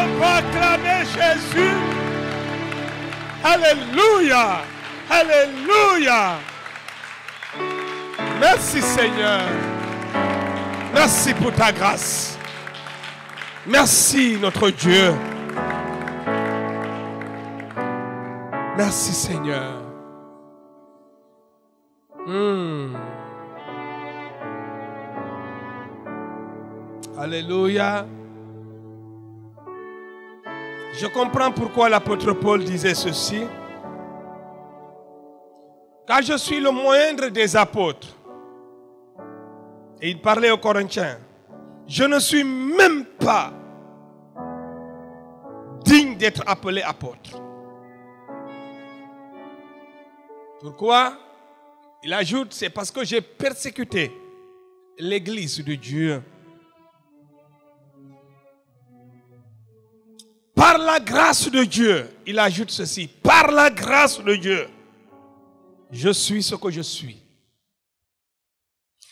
On va acclamer Jésus. Alléluia. Alléluia. Merci Seigneur. Merci pour ta grâce. Merci notre Dieu. Merci Seigneur. Alléluia. Je comprends pourquoi l'apôtre Paul disait ceci. Car je suis le moindre des apôtres. Et il parlait aux Corinthiens. Je ne suis même pas digne d'être appelé apôtre. Pourquoi? Il ajoute, c'est parce que j'ai persécuté l'Église de Dieu. Par la grâce de Dieu, il ajoute ceci, par la grâce de Dieu, je suis ce que je suis.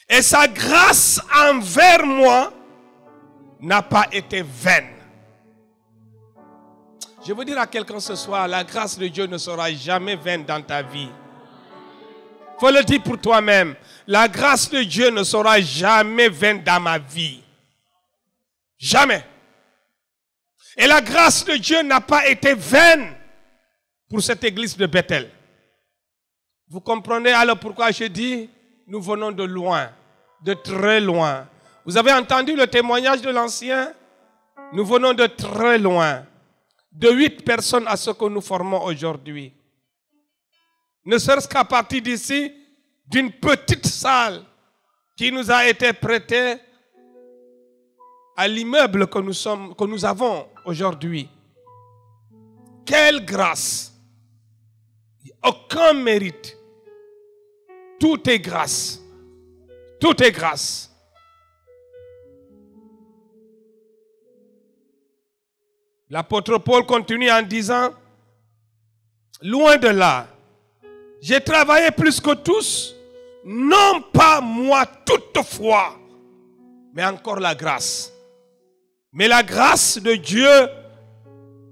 Et sa grâce envers moi n'a pas été vaine. Je veux dire à quelqu'un ce soir, la grâce de Dieu ne sera jamais vaine dans ta vie. Il faut le dire pour toi-même. La grâce de Dieu ne sera jamais vaine dans ma vie. Jamais. Et la grâce de Dieu n'a pas été vaine pour cette église de Bethel. Vous comprenez alors pourquoi je dis, nous venons de loin, de très loin. Vous avez entendu le témoignage de l'ancien? Nous venons de très loin. De 8 personnes à ce que nous formons aujourd'hui. Ne serait-ce qu'à partir d'ici, d'une petite salle qui nous a été prêtée à l'immeuble que nous avons aujourd'hui. Quelle grâce! Aucun mérite. Tout est grâce. Tout est grâce. L'apôtre Paul continue en disant, loin de là, j'ai travaillé plus que tous, non pas moi toutefois, mais encore la grâce. Mais la grâce de Dieu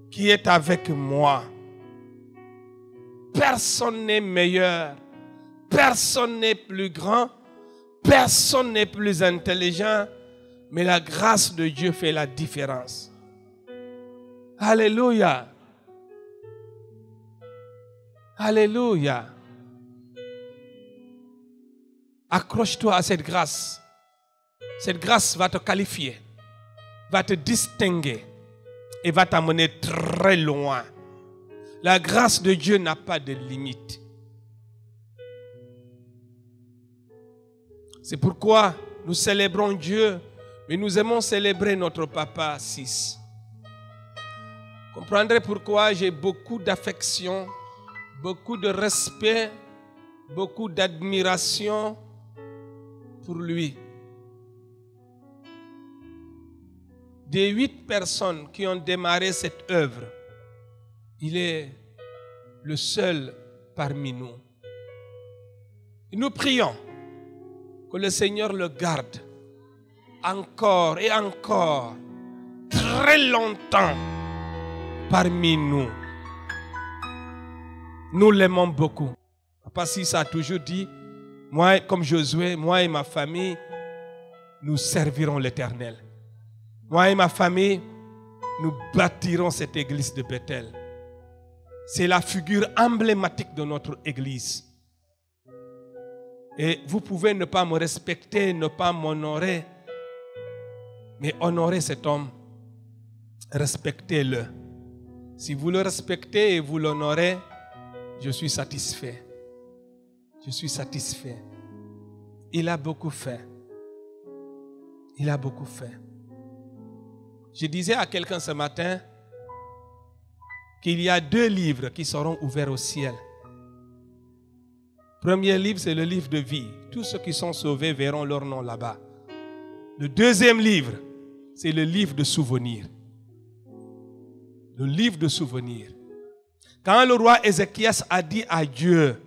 qui est avec moi. Personne n'est meilleur, personne n'est plus grand, personne n'est plus intelligent, mais la grâce de Dieu fait la différence. Alléluia. Alléluia. Accroche-toi à cette grâce. Cette grâce va te qualifier, va te distinguer et va t'amener très loin. La grâce de Dieu n'a pas de limite. C'est pourquoi nous célébrons Dieu, mais nous aimons célébrer notre Papa 6. Vous comprendrez pourquoi j'ai beaucoup d'affection, beaucoup de respect, beaucoup d'admiration pour lui. Des 8 personnes qui ont démarré cette œuvre, il est le seul parmi nous. Et nous prions que le Seigneur le garde encore et encore, très longtemps parmi nous. Nous l'aimons beaucoup. Papa Sis a toujours dit, moi, comme Josué, moi et ma famille, nous servirons l'Éternel. Moi et ma famille, nous bâtirons cette église de Bethel. C'est la figure emblématique de notre église. Et vous pouvez ne pas me respecter, ne pas m'honorer, mais honorez cet homme. Respectez-le. Si vous le respectez et vous l'honorez, je suis satisfait. Je suis satisfait. Il a beaucoup fait. Il a beaucoup fait. Je disais à quelqu'un ce matin qu'il y a 2 livres qui seront ouverts au ciel. Le premier livre, c'est le livre de vie. Tous ceux qui sont sauvés verront leur nom là-bas. Le deuxième livre, c'est le livre de souvenirs. Le livre de souvenirs. Quand le roi Ézéchias a dit à Dieu,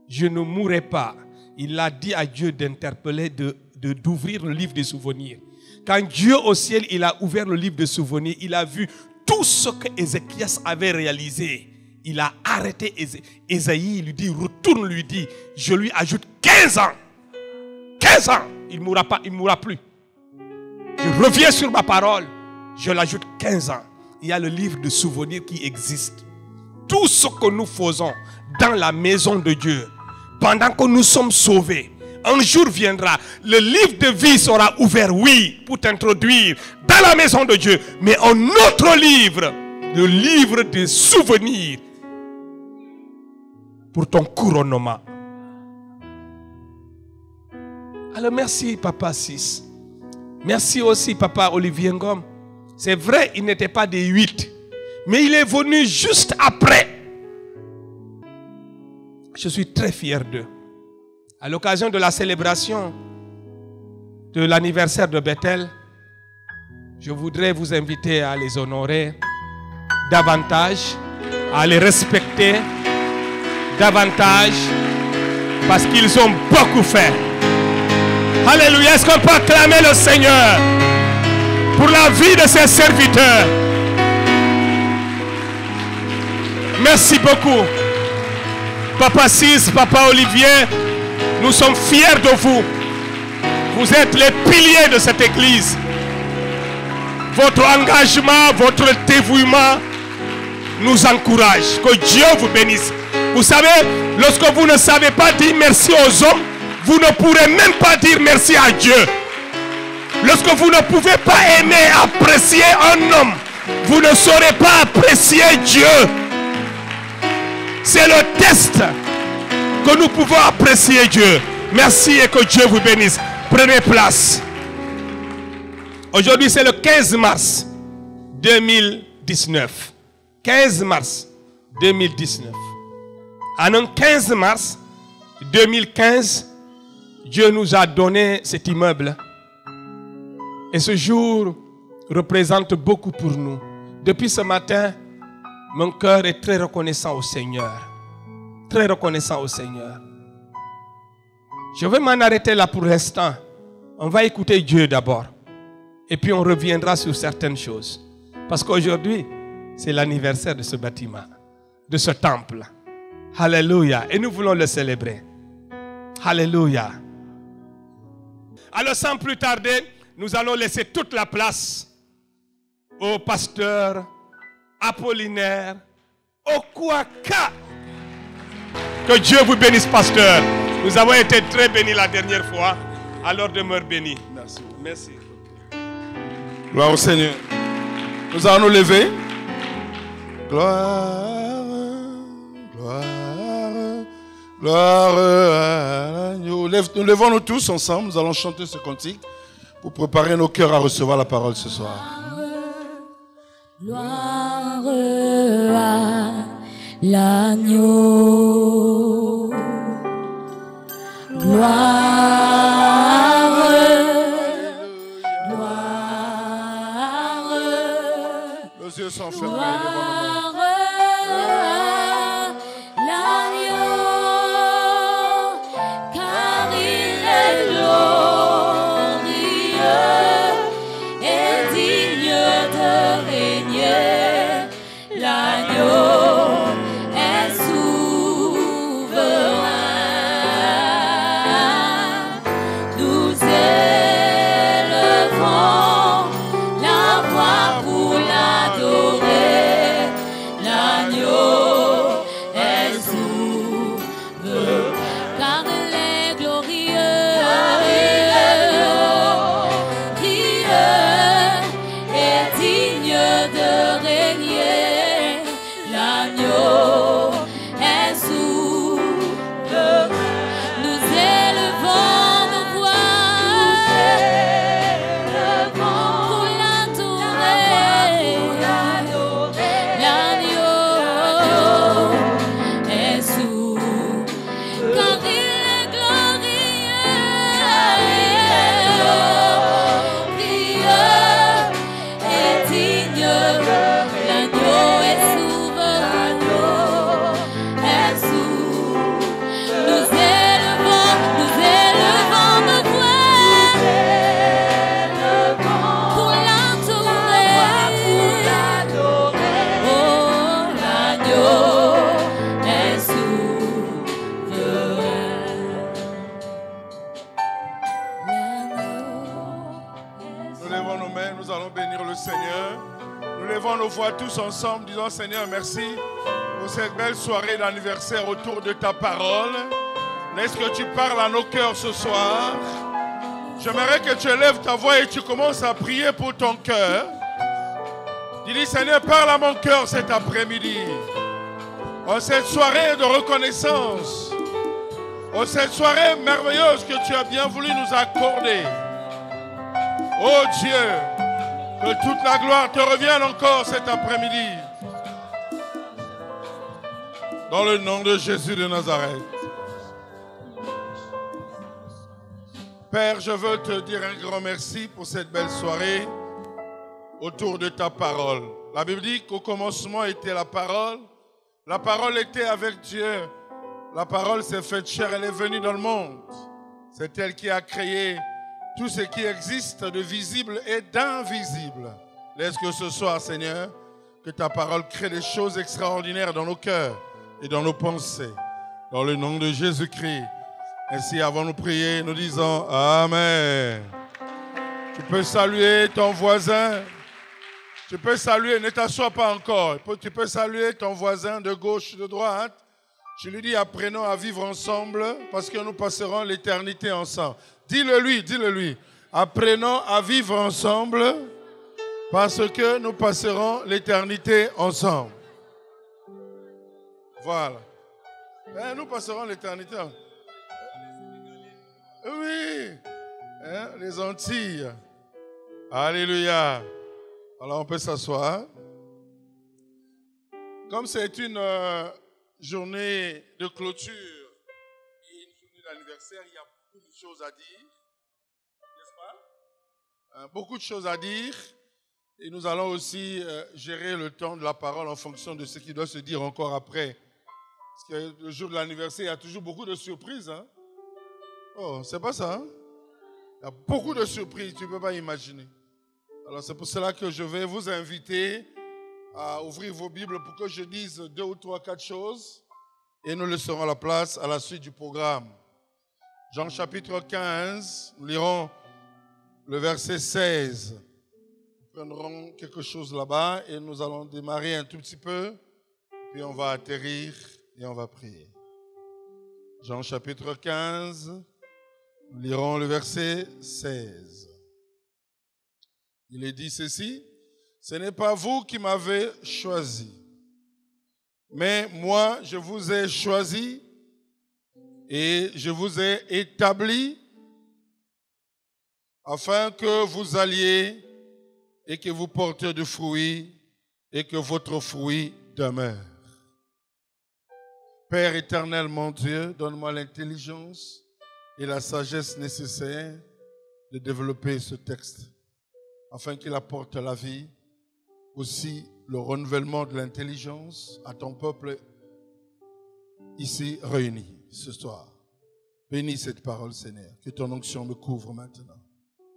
je ne mourrai pas, il a dit à Dieu d'interpeller, d'ouvrir le livre des souvenirs. Quand Dieu au ciel, il a ouvert le livre des souvenirs, il a vu tout ce que Ézéchias avait réalisé, il a arrêté Ésaïe, il lui dit, retourne, lui dit, je lui ajoute 15 ans. 15 ans, il ne mourra pas, il ne mourra plus. Je reviens sur ma parole, je l'ajoute 15 ans. Il y a le livre de souvenirs qui existe. Tout ce que nous faisons dans la maison de Dieu, pendant que nous sommes sauvés, un jour viendra, le livre de vie sera ouvert, oui, pour t'introduire dans la maison de Dieu. Mais un autre livre, le livre des souvenirs, pour ton couronnement. Alors merci Papa Sis. Merci aussi Papa Olivier Ngom. C'est vrai, il n'était pas des 8, mais il est venu juste après. Je suis très fier d'eux. À l'occasion de la célébration de l'anniversaire de Bethel, je voudrais vous inviter à les honorer davantage, à les respecter davantage, parce qu'ils ont beaucoup fait. Alléluia. Est-ce qu'on peut acclamer le Seigneur pour la vie de ses serviteurs? Merci beaucoup. Papa Sis, Papa Olivier, nous sommes fiers de vous. Vous êtes les piliers de cette église. Votre engagement, votre dévouement nous encourage. Que Dieu vous bénisse. Vous savez, lorsque vous ne savez pas dire merci aux hommes, vous ne pourrez même pas dire merci à Dieu. Lorsque vous ne pouvez pas aimer, apprécier un homme, vous ne saurez pas apprécier Dieu. C'est le test que nous pouvons apprécier Dieu. Merci et que Dieu vous bénisse. Prenez place. Aujourd'hui, c'est le 15 mars 2019. 15 mars 2019. En un 15 mars 2015, Dieu nous a donné cet immeuble. Et ce jour représente beaucoup pour nous. Depuis ce matin, mon cœur est très reconnaissant au Seigneur. Très reconnaissant au Seigneur. Je vais m'en arrêter là pour l'instant. On va écouter Dieu d'abord. Et puis on reviendra sur certaines choses. Parce qu'aujourd'hui, c'est l'anniversaire de ce bâtiment, de ce temple. Alléluia. Et nous voulons le célébrer. Alléluia. Alors sans plus tarder, nous allons laisser toute la place au pasteur Apollinaire Okwaka. Que Dieu vous bénisse, pasteur. Nous avons été très bénis la dernière fois. Alors demeure béni. Merci. Merci. Gloire au Seigneur. Nous allons nous lever. Gloire, gloire, gloire à l'agneau. Nous levons-nous tous ensemble. Nous allons chanter ce cantique pour préparer nos cœurs à recevoir la parole ce soir. Gloire à l'agneau. Gloire, gloire. Nos yeux sont fermés. Gloire à l'agneau, car il est glorieux et digne de régner. L'agneau est souverain. Nous élevons la voix pour l'adorer. Élevons nos voix tous ensemble, disons Seigneur, merci pour cette belle soirée d'anniversaire autour de ta parole. Laisse que tu parles à nos cœurs ce soir. J'aimerais que tu élèves ta voix et tu commences à prier pour ton cœur. Dis, Seigneur, parle à mon cœur cet après-midi. En cette soirée de reconnaissance, en cette soirée merveilleuse que tu as bien voulu nous accorder. Oh Dieu, que toute la gloire te revienne encore cet après-midi. Dans le nom de Jésus de Nazareth. Père, je veux te dire un grand merci pour cette belle soirée autour de ta parole. La Bible dit qu'au commencement était la parole. La parole était avec Dieu. La parole s'est faite chair, elle est venue dans le monde. C'est elle qui a créé tout ce qui existe de visible et d'invisible. Laisse que ce soir, Seigneur, que ta parole crée des choses extraordinaires dans nos cœurs et dans nos pensées. Dans le nom de Jésus-Christ. Ainsi, avant de prier, nous disons Amen. Tu peux saluer ton voisin. Tu peux saluer, ne t'assois pas encore. Tu peux saluer ton voisin de gauche, de droite. Tu lui dis, apprenons à vivre ensemble parce que nous passerons l'éternité ensemble. Dis-le lui. Apprenons à vivre ensemble parce que nous passerons l'éternité ensemble. Voilà. Nous passerons l'éternité ensemble. Oui. Les Antilles. Alléluia. Alors on peut s'asseoir. Comme c'est une journée de clôture et une journée d'anniversaire, il y a beaucoup de choses à dire. N'est-ce pas? Beaucoup de choses à dire. Et nous allons aussi gérer le temps de la parole en fonction de ce qui doit se dire encore après. Parce que le jour de l'anniversaire, il y a toujours beaucoup de surprises. Hein? Oh, c'est pas ça. Hein? Il y a beaucoup de surprises, tu ne peux pas imaginer. Alors c'est pour cela que je vais vous inviter à ouvrir vos Bibles pour que je dise 2 ou 3, 4 choses et nous laisserons la place à la suite du programme. Jean chapitre 15, nous lirons le verset 16. Nous prendrons quelque chose là-bas et nous allons démarrer un tout petit peu, puis on va atterrir et on va prier. Jean chapitre 15, nous lirons le verset 16. Il est dit ceci, ce n'est pas vous qui m'avez choisi, mais moi je vous ai choisi et je vous ai établi afin que vous alliez et que vous portiez du fruit et que votre fruit demeure. Père éternel, mon Dieu, donne-moi l'intelligence et la sagesse nécessaires de développer ce texte, afin qu'il apporte la vie, aussi le renouvellement de l'intelligence à ton peuple ici réuni ce soir. Bénis cette parole, Seigneur, que ton onction me couvre maintenant.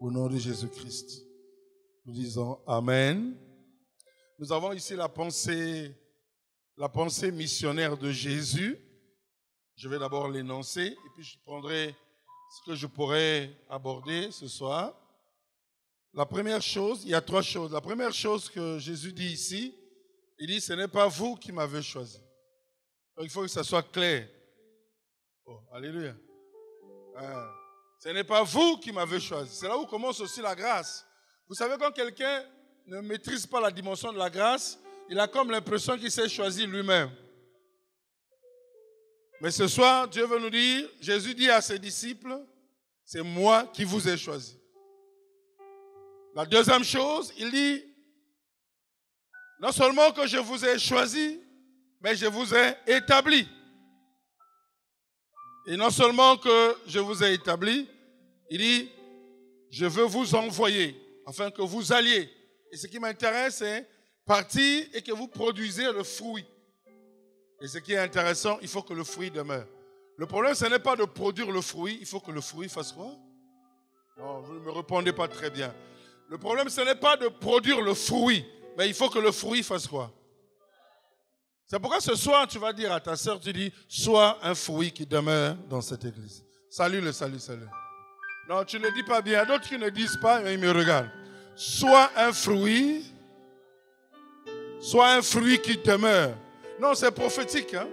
Au nom de Jésus-Christ, nous disons Amen. Nous avons ici la pensée missionnaire de Jésus. Je vais d'abord l'énoncer et puis je prendrai ce que je pourrais aborder ce soir. La première chose, il y a 3 choses. La première chose que Jésus dit ici, il dit, ce n'est pas vous qui m'avez choisi. Donc, il faut que ça soit clair. Oh, alléluia. Ce n'est pas vous qui m'avez choisi. C'est là où commence aussi la grâce. Vous savez, quand quelqu'un ne maîtrise pas la dimension de la grâce, il a comme l'impression qu'il s'est choisi lui-même. Mais ce soir, Dieu veut nous dire, Jésus dit à ses disciples, c'est moi qui vous ai choisi. La deuxième chose, il dit, non seulement que je vous ai choisi, mais je vous ai établi. Et non seulement que je vous ai établi, il dit, je veux vous envoyer, afin que vous alliez. Et ce qui m'intéresse, c'est partir et que vous produisez le fruit. Et ce qui est intéressant, il faut que le fruit demeure. Le problème, ce n'est pas de produire le fruit, il faut que le fruit fasse quoi? Non, vous ne me répondez pas très bien. Le problème, ce n'est pas de produire le fruit, mais il faut que le fruit fasse quoi? C'est pourquoi ce soir, tu vas dire à ta sœur, tu dis, sois un fruit qui demeure dans cette église. Salut. Non, tu ne dis pas bien. D'autres qui ne disent pas, mais ils me regardent. Sois un fruit soit un fruit qui demeure. Non, c'est prophétique. Hein?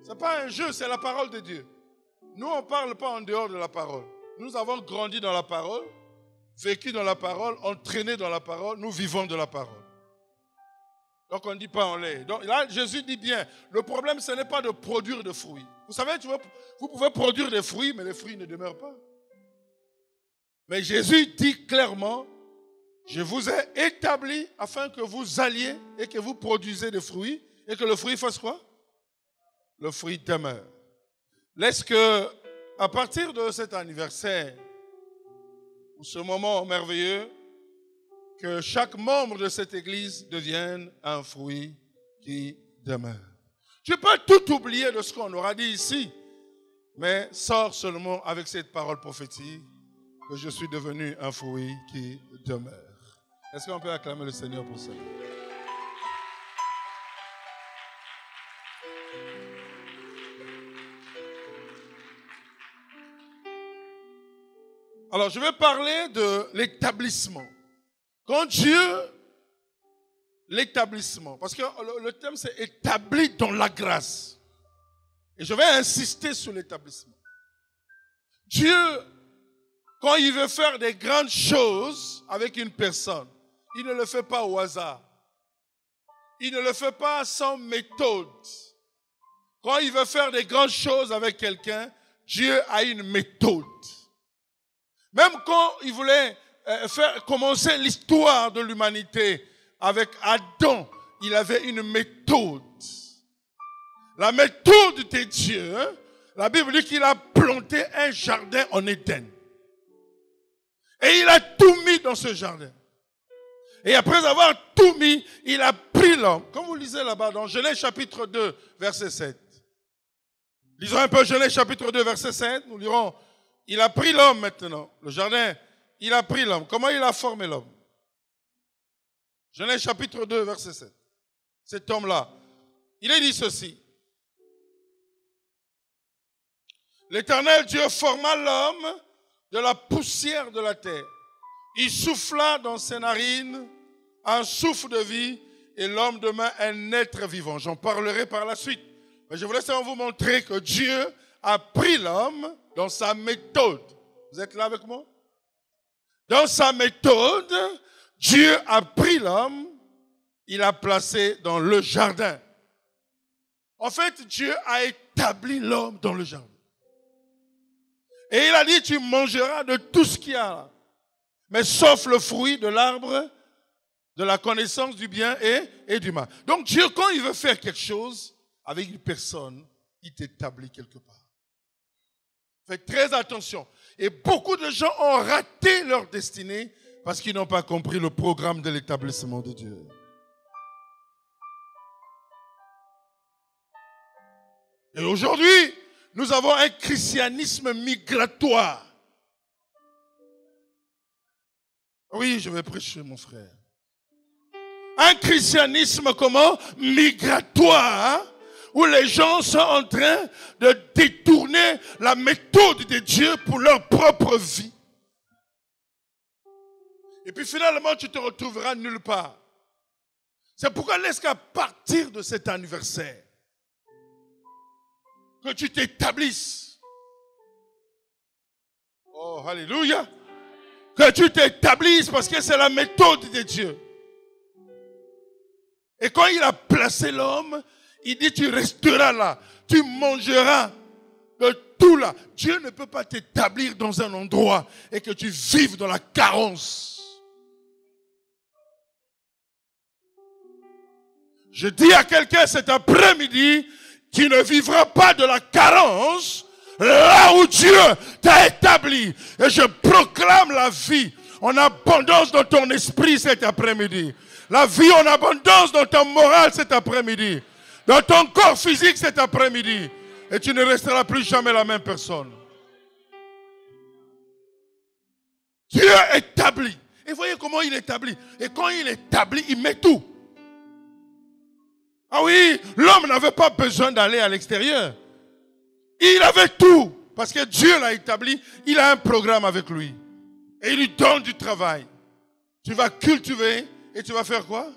Ce n'est pas un jeu, c'est la parole de Dieu. Nous, on ne parle pas en dehors de la parole. Nous avons grandi dans la parole, vécu dans la parole, entraîné dans la parole, nous vivons de la parole. Donc on ne dit pas on l'est. Donc là, Jésus dit bien, le problème, ce n'est pas de produire de fruits. Vous savez, vous pouvez produire des fruits, mais les fruits ne demeurent pas. Mais Jésus dit clairement, je vous ai établi afin que vous alliez et que vous produisez des fruits et que le fruit fasse quoi? Le fruit demeure. Laisse que, à partir de cet anniversaire, ou ce moment merveilleux, que chaque membre de cette église devienne un fruit qui demeure. Tu peux tout oublier de ce qu'on aura dit ici, mais sors seulement avec cette parole prophétique que je suis devenu un fruit qui demeure. Est-ce qu'on peut acclamer le Seigneur pour ça? Alors, je vais parler de l'établissement. Quand Dieu, l'établissement, parce que le thème c'est établi dans la grâce. Et je vais insister sur l'établissement. Dieu, quand il veut faire des grandes choses avec une personne, il ne le fait pas au hasard. Il ne le fait pas sans méthode. Quand il veut faire des grandes choses avec quelqu'un, Dieu a une méthode. Même quand il voulait faire commencer l'histoire de l'humanité avec Adam, il avait une méthode. La méthode de Dieu, la Bible dit qu'il a planté un jardin en Éden. Et il a tout mis dans ce jardin. Et après avoir tout mis, il a pris l'homme. Comme vous lisez là-bas dans Genèse chapitre 2, verset 7. Lisons un peu Genèse chapitre 2, verset 7. Nous lirons, il a pris l'homme maintenant. Le jardin, il a pris l'homme. Comment il a formé l'homme? Genèse chapitre 2, verset 7. Cet homme-là, il a dit ceci. L'Éternel Dieu forma l'homme de la poussière de la terre. Il souffla dans ses narines un souffle de vie et l'homme devint un être vivant. J'en parlerai par la suite. Mais je voulais seulement vous montrer que Dieu a pris l'homme dans sa méthode. Vous êtes là avec moi? Dans sa méthode, Dieu a pris l'homme, il l'a placé dans le jardin. En fait, Dieu a établi l'homme dans le jardin. Et il a dit, tu mangeras de tout ce qu'il y a là. Mais sauf le fruit de l'arbre de la connaissance du bien et du mal. Donc Dieu, quand il veut faire quelque chose avec une personne, il t'établit quelque part. Faites très attention. Et beaucoup de gens ont raté leur destinée parce qu'ils n'ont pas compris le programme de l'établissement de Dieu. Et aujourd'hui, nous avons un christianisme migratoire. Oui, je vais prêcher, mon frère. Un christianisme comment? Migratoire, où les gens sont en train de détourner la méthode de Dieu pour leur propre vie. Et puis finalement, tu te retrouveras nulle part. C'est pourquoi laisse qu'à partir de cet anniversaire, que tu t'établisses. Oh, alléluia. Que tu t'établisses parce que c'est la méthode de Dieu. Et quand il a placé l'homme, il dit tu resteras là, tu mangeras de tout là. Dieu ne peut pas t'établir dans un endroit et que tu vives dans la carence. Je dis à quelqu'un cet après-midi, tu ne vivras pas de la carence là où Dieu t'a établi. Et je proclame la vie en abondance dans ton esprit cet après-midi. La vie en abondance dans ton moral cet après-midi. Dans ton corps physique cet après-midi. Et tu ne resteras plus jamais la même personne. Dieu établit. Et voyez comment il établit. Et quand il établit, il met tout. Ah oui, l'homme n'avait pas besoin d'aller à l'extérieur. Il avait tout. Parce que Dieu l'a établi. Il a un programme avec lui. Et il lui donne du travail. Tu vas cultiver et tu vas faire quoi?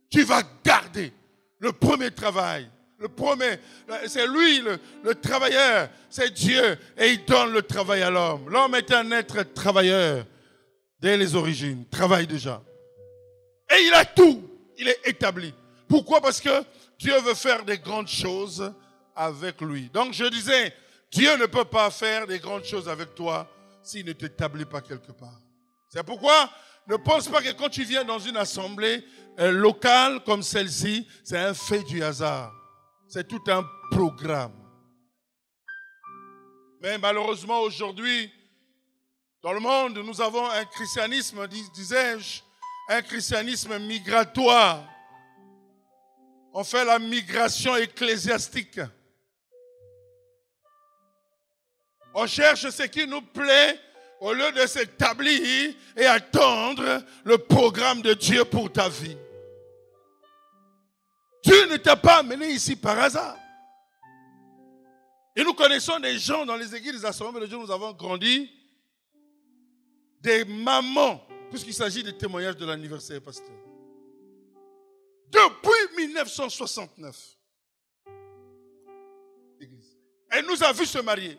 Tu vas garder le premier travail. Le premier, c'est lui le travailleur, c'est Dieu. Et il donne le travail à l'homme. L'homme est un être travailleur dès les origines, travaille déjà. Et il a tout, il est établi. Pourquoi? Parce que Dieu veut faire des grandes choses avec lui. Donc je disais, Dieu ne peut pas faire des grandes choses avec toi s'il ne t'établit pas quelque part. C'est pourquoi ne pense pas que quand tu viens dans une assemblée locale comme celle-ci, c'est un fait du hasard. C'est tout un programme. Mais malheureusement aujourd'hui, dans le monde, nous avons un christianisme, disais-je, un christianisme migratoire. On fait la migration ecclésiastique. On cherche ce qui nous plaît au lieu de s'établir et attendre le programme de Dieu pour ta vie. Dieu ne t'a pas amené ici par hasard. Et nous connaissons des gens dans les églises, des assemblées de Dieu, nous avons grandi, des mamans, puisqu'il s'agit des témoignages de l'anniversaire, pasteur. Depuis 1969, l'église. Elle nous a vu se marier.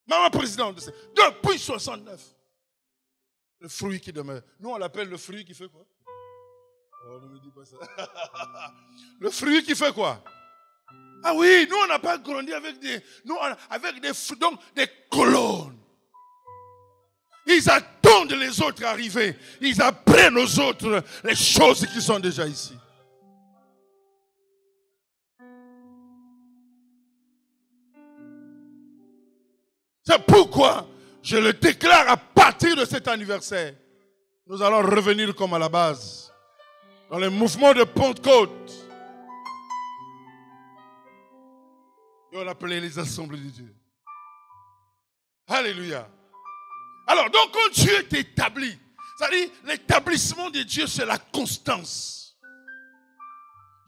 Maman présidente, depuis 69. Le fruit qui demeure. Nous, on l'appelle le fruit qui fait quoi? Oh, ne me dis pas ça. Le fruit qui fait quoi? Ah oui, nous, on n'a pas grandi avec des donc des colonnes. Ils attendent les autres arriver. Ils apprennent aux autres les choses qui sont déjà ici. C'est pourquoi je le déclare à partir de cet anniversaire. Nous allons revenir comme à la base. Dans les mouvements de Pentecôte. Et on appelait les assemblées de Dieu. Alléluia. Alors, donc, quand Dieu t'établit, c'est-à-dire l'établissement de Dieu, c'est la constance.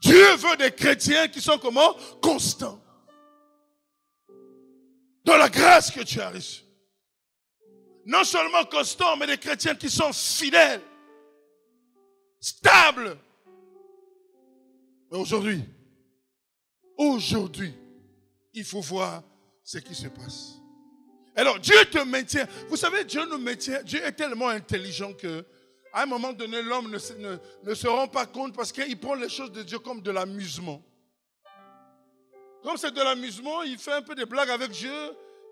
Dieu veut des chrétiens qui sont comment? Constants. Dans la grâce que tu as reçue. Non seulement constants, mais des chrétiens qui sont fidèles, stables. Mais aujourd'hui, il faut voir ce qui se passe. Alors, Dieu te maintient. Vous savez, Dieu nous maintient. Dieu est tellement intelligent que, à un moment donné, l'homme ne se rend pas compte parce qu'il prend les choses de Dieu comme de l'amusement. Comme c'est de l'amusement, il fait un peu des blagues avec Dieu.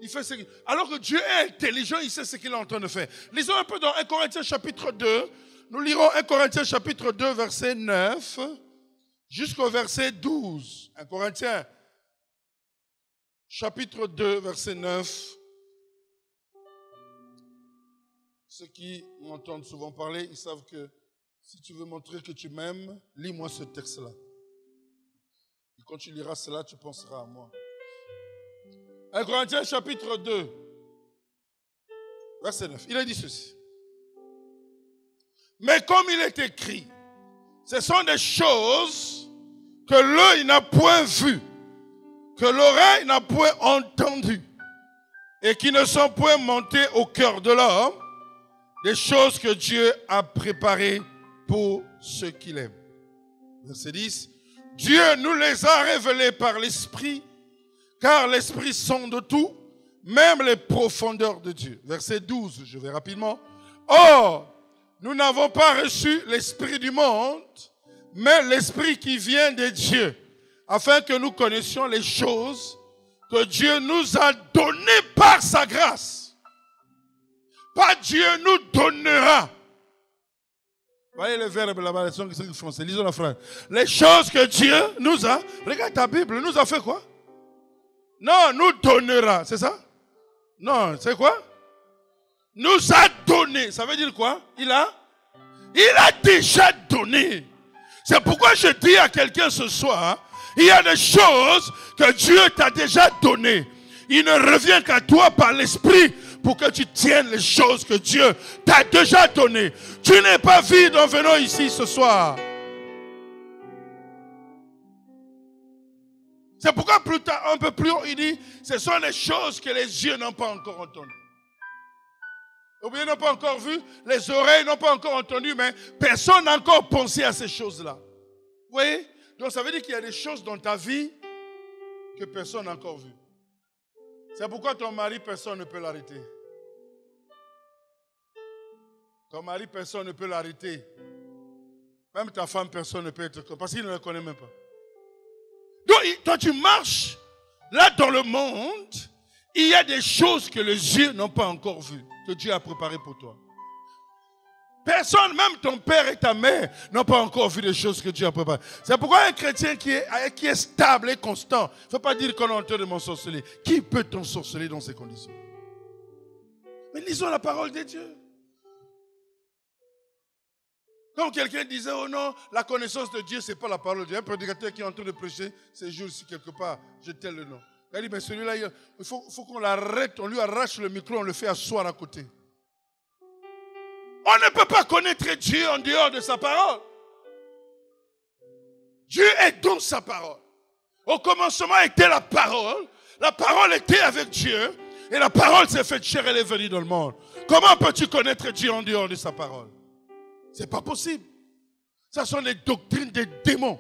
Il fait alors que Dieu est intelligent, il sait ce qu'il est en train de faire. Lisons un peu dans 1 Corinthiens chapitre 2. Nous lirons 1 Corinthiens chapitre 2, verset 9 jusqu'au verset 12. 1 Corinthiens chapitre 2, verset 9. Ceux qui m'entendent souvent parler, ils savent que si tu veux montrer que tu m'aimes, lis-moi ce texte-là. Et quand tu liras cela, tu penseras à moi. 1 Corinthiens chapitre 2, verset 9. Il a dit ceci. Mais comme il est écrit, ce sont des choses que l'œil n'a point vues, que l'oreille n'a point entendues, et qui ne sont point montées au cœur de l'homme, des choses que Dieu a préparées pour ceux qu'il aime. Verset 10. Dieu nous les a révélées par l'Esprit, car l'Esprit sonde tout, même les profondeurs de Dieu. Verset 12, je vais rapidement. Or, nous n'avons pas reçu l'Esprit du monde, mais l'Esprit qui vient de Dieu, afin que nous connaissions les choses que Dieu nous a données par sa grâce. Pas Dieu nous donnera. Voyez le verbe là-bas, c'est français. Lisons la phrase. Les choses que Dieu nous a, regarde ta Bible, nous a fait quoi? Non, nous donnera, c'est ça? Non, c'est quoi? Nous a donné. Ça veut dire quoi? Il a déjà donné. C'est pourquoi je dis à quelqu'un ce soir, il y a des choses que Dieu t'a déjà données. Il ne revient qu'à toi par l'Esprit pour que tu tiennes les choses que Dieu t'a déjà données. Tu n'es pas vide en venant ici ce soir. C'est pourquoi plus tard, un peu plus haut, il dit, ce sont les choses que les yeux n'ont pas encore entendues. Les yeux n'ont pas encore vu, les oreilles n'ont pas encore entendu, mais personne n'a encore pensé à ces choses-là. voyez? Donc ça veut dire qu'il y a des choses dans ta vie que personne n'a encore vues. C'est pourquoi ton mari, personne ne peut l'arrêter. Ton mari, personne ne peut l'arrêter. Même ta femme, personne ne peut être... Parce qu'il ne la connaît même pas. Donc, toi, tu marches. Là, dans le monde, il y a des choses que les yeux n'ont pas encore vues, que Dieu a préparées pour toi. Personne, même ton père et ta mère, n'ont pas encore vu des choses que Dieu a préparées. C'est pourquoi un chrétien qui est stable et constant, il ne faut pas dire qu'on est en train de m'ensorceler. Qui peut t'ensorceler dans ces conditions? Mais lisons la parole de Dieu. Comme quelqu'un disait, oh non, la connaissance de Dieu, ce n'est pas la parole de Dieu. Un prédicateur qui est en train de prêcher ces jours-ci quelque part, je tais le nom. Il a dit, mais celui-là, il faut qu'on l'arrête, on lui arrache le micro, on le fait asseoir à côté. On ne peut pas connaître Dieu en dehors de sa parole. Dieu est dans sa parole. Au commencement était la parole était avec Dieu, et la parole s'est faite chair, elle est venue dans le monde. Comment peux-tu connaître Dieu en dehors de sa parole? C'est pas possible. Ça sont les doctrines des démons.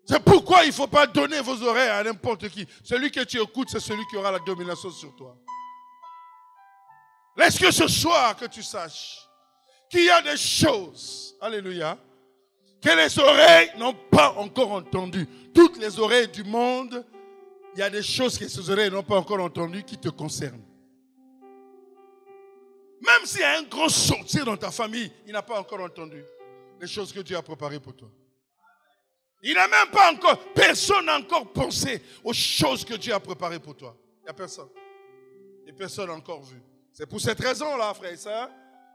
C'est pourquoi il ne faut pas donner vos oreilles à n'importe qui. Celui que tu écoutes, c'est celui qui aura la domination sur toi. Laisse que ce soir que tu saches qu'il y a des choses, alléluia, que les oreilles n'ont pas encore entendues. Toutes les oreilles du monde, il y a des choses que ces oreilles n'ont pas encore entendues qui te concernent. Même s'il y a un grand sortir dans ta famille, il n'a pas encore entendu les choses que Dieu a préparées pour toi. Il n'a même pas encore, personne n'a encore pensé aux choses que Dieu a préparées pour toi. Il n'y a personne. Et personne n'a encore vu. C'est pour cette raison-là, frère et sœur,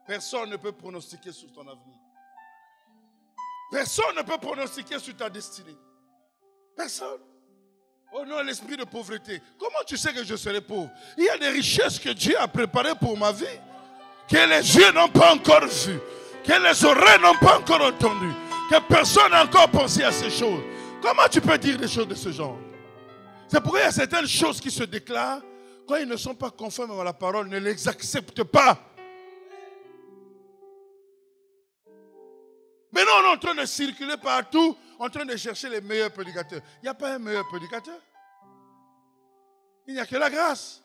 personne ne peut pronostiquer sur ton avenir. Personne ne peut pronostiquer sur ta destinée. Personne. Oh non, l'esprit de pauvreté. Comment tu sais que je serai pauvre? Il y a des richesses que Dieu a préparées pour ma vie, que les yeux n'ont pas encore vues, que les oreilles n'ont pas encore entendues, que personne n'a encore pensé à ces choses. Comment tu peux dire des choses de ce genre? C'est pourquoi il y a certaines choses qui se déclarent. Quand ils ne sont pas conformes à la parole, ne les accepte pas. Maintenant, on est en train de circuler partout, en train de chercher les meilleurs prédicateurs. Il n'y a pas un meilleur prédicateur. Il n'y a que la grâce.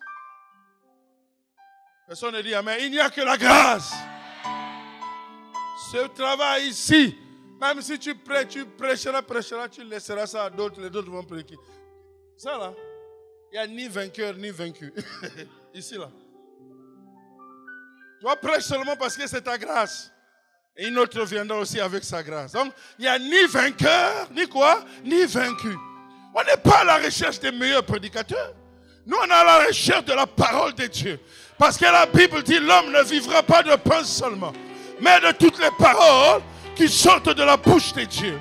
Personne ne dit amen. Il n'y a que la grâce. Ce travail ici, même si tu prêcheras, tu laisseras ça à d'autres, les autres vont prêcher. Ça là. Il n'y a ni vainqueur ni vaincu. Ici, là. Toi, prêche seulement parce que c'est ta grâce. Et une autre viendra aussi avec sa grâce. Donc, il n'y a ni vainqueur, ni quoi? Ni vaincu. On n'est pas à la recherche des meilleurs prédicateurs. Nous, on est à la recherche de la parole de Dieu. Parce que la Bible dit, l'homme ne vivra pas de pain seulement, mais de toutes les paroles qui sortent de la bouche de Dieu.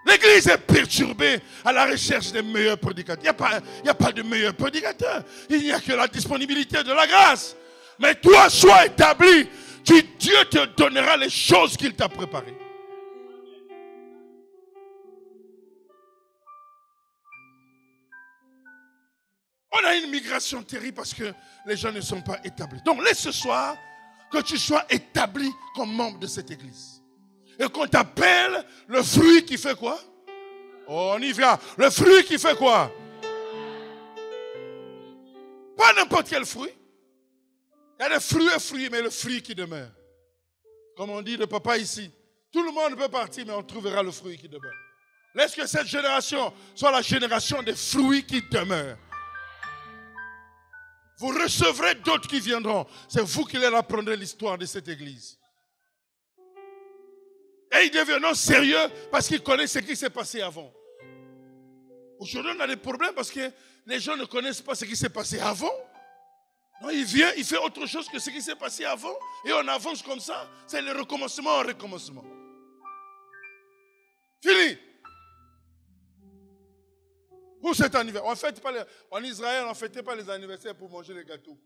L'église est perturbée à la recherche des meilleurs prédicateurs. Il n'y a pas de meilleurs prédicateurs. Il n'y a que la disponibilité de la grâce. Mais toi, sois établi. Dieu te donnera les choses qu'il t'a préparées. On a une migration terrible parce que les gens ne sont pas établis. Donc laisse ce soir que tu sois établi comme membre de cette église. Et qu'on t'appelle le fruit qui fait quoi? Oh, on y vient. Le fruit qui fait quoi? Pas n'importe quel fruit. Il y a des fruits, mais le fruit qui demeure. Comme on dit de papa ici. Tout le monde peut partir, mais on trouvera le fruit qui demeure. Laisse que cette génération soit la génération des fruits qui demeurent. Vous recevrez d'autres qui viendront. C'est vous qui leur apprendrez l'histoire de cette église. Et ils deviendront sérieux parce qu'ils connaissent ce qui s'est passé avant. Aujourd'hui, on a des problèmes parce que les gens ne connaissent pas ce qui s'est passé avant. Non, il vient, il fait autre chose que ce qui s'est passé avant et on avance comme ça. C'est le recommencement en recommencement. Fini. Pour cet anniversaire, en Israël, on ne fêtait pas les anniversaires pour manger les gâteaux.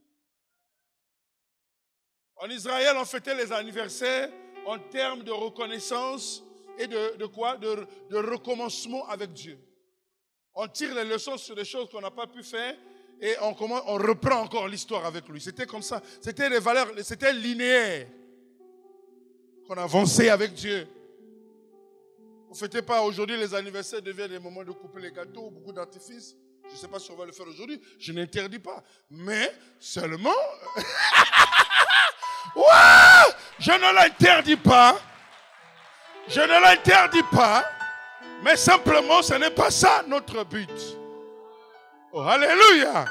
En Israël, on fêtait les anniversaires en termes de reconnaissance et de quoi? De recommencement avec Dieu. On tire les leçons sur des choses qu'on n'a pas pu faire et on reprend encore l'histoire avec lui. C'était comme ça. C'était les valeurs, c'était linéaire. qu'on a avancé avec Dieu. Vous ne fêtez pas aujourd'hui les anniversaires deviennent des moments de couper les gâteaux, beaucoup d'artifices. Je ne sais pas si on va le faire aujourd'hui, je n'interdis pas. Mais seulement, ouais, je ne l'interdis pas. Je ne l'interdis pas. Mais simplement, ce n'est pas ça notre but. Oh, alléluia.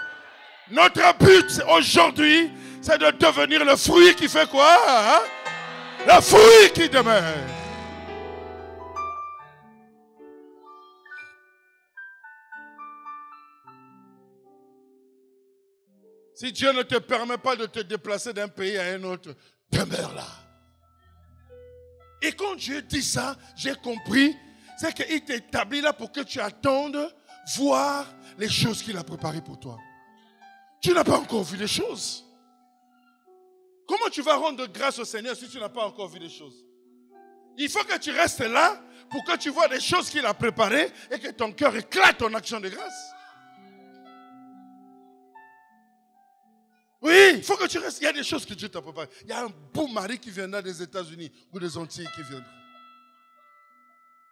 Notre but aujourd'hui, c'est de devenir le fruit qui fait quoi, hein? Le fruit qui demeure. Si Dieu ne te permet pas de te déplacer d'un pays à un autre, demeure là. Et quand Dieu dit ça, j'ai compris, c'est qu'il t'établit là pour que tu attendes voir les choses qu'il a préparées pour toi. Tu n'as pas encore vu les choses. Comment tu vas rendre grâce au Seigneur si tu n'as pas encore vu les choses? Il faut que tu restes là pour que tu vois des choses qu'il a préparées et que ton cœur éclate en action de grâce. Oui, il faut que tu restes. Il y a des choses que Dieu t'a préparées. Il y a un beau mari qui viendra des États-Unis ou des Antilles qui viendra.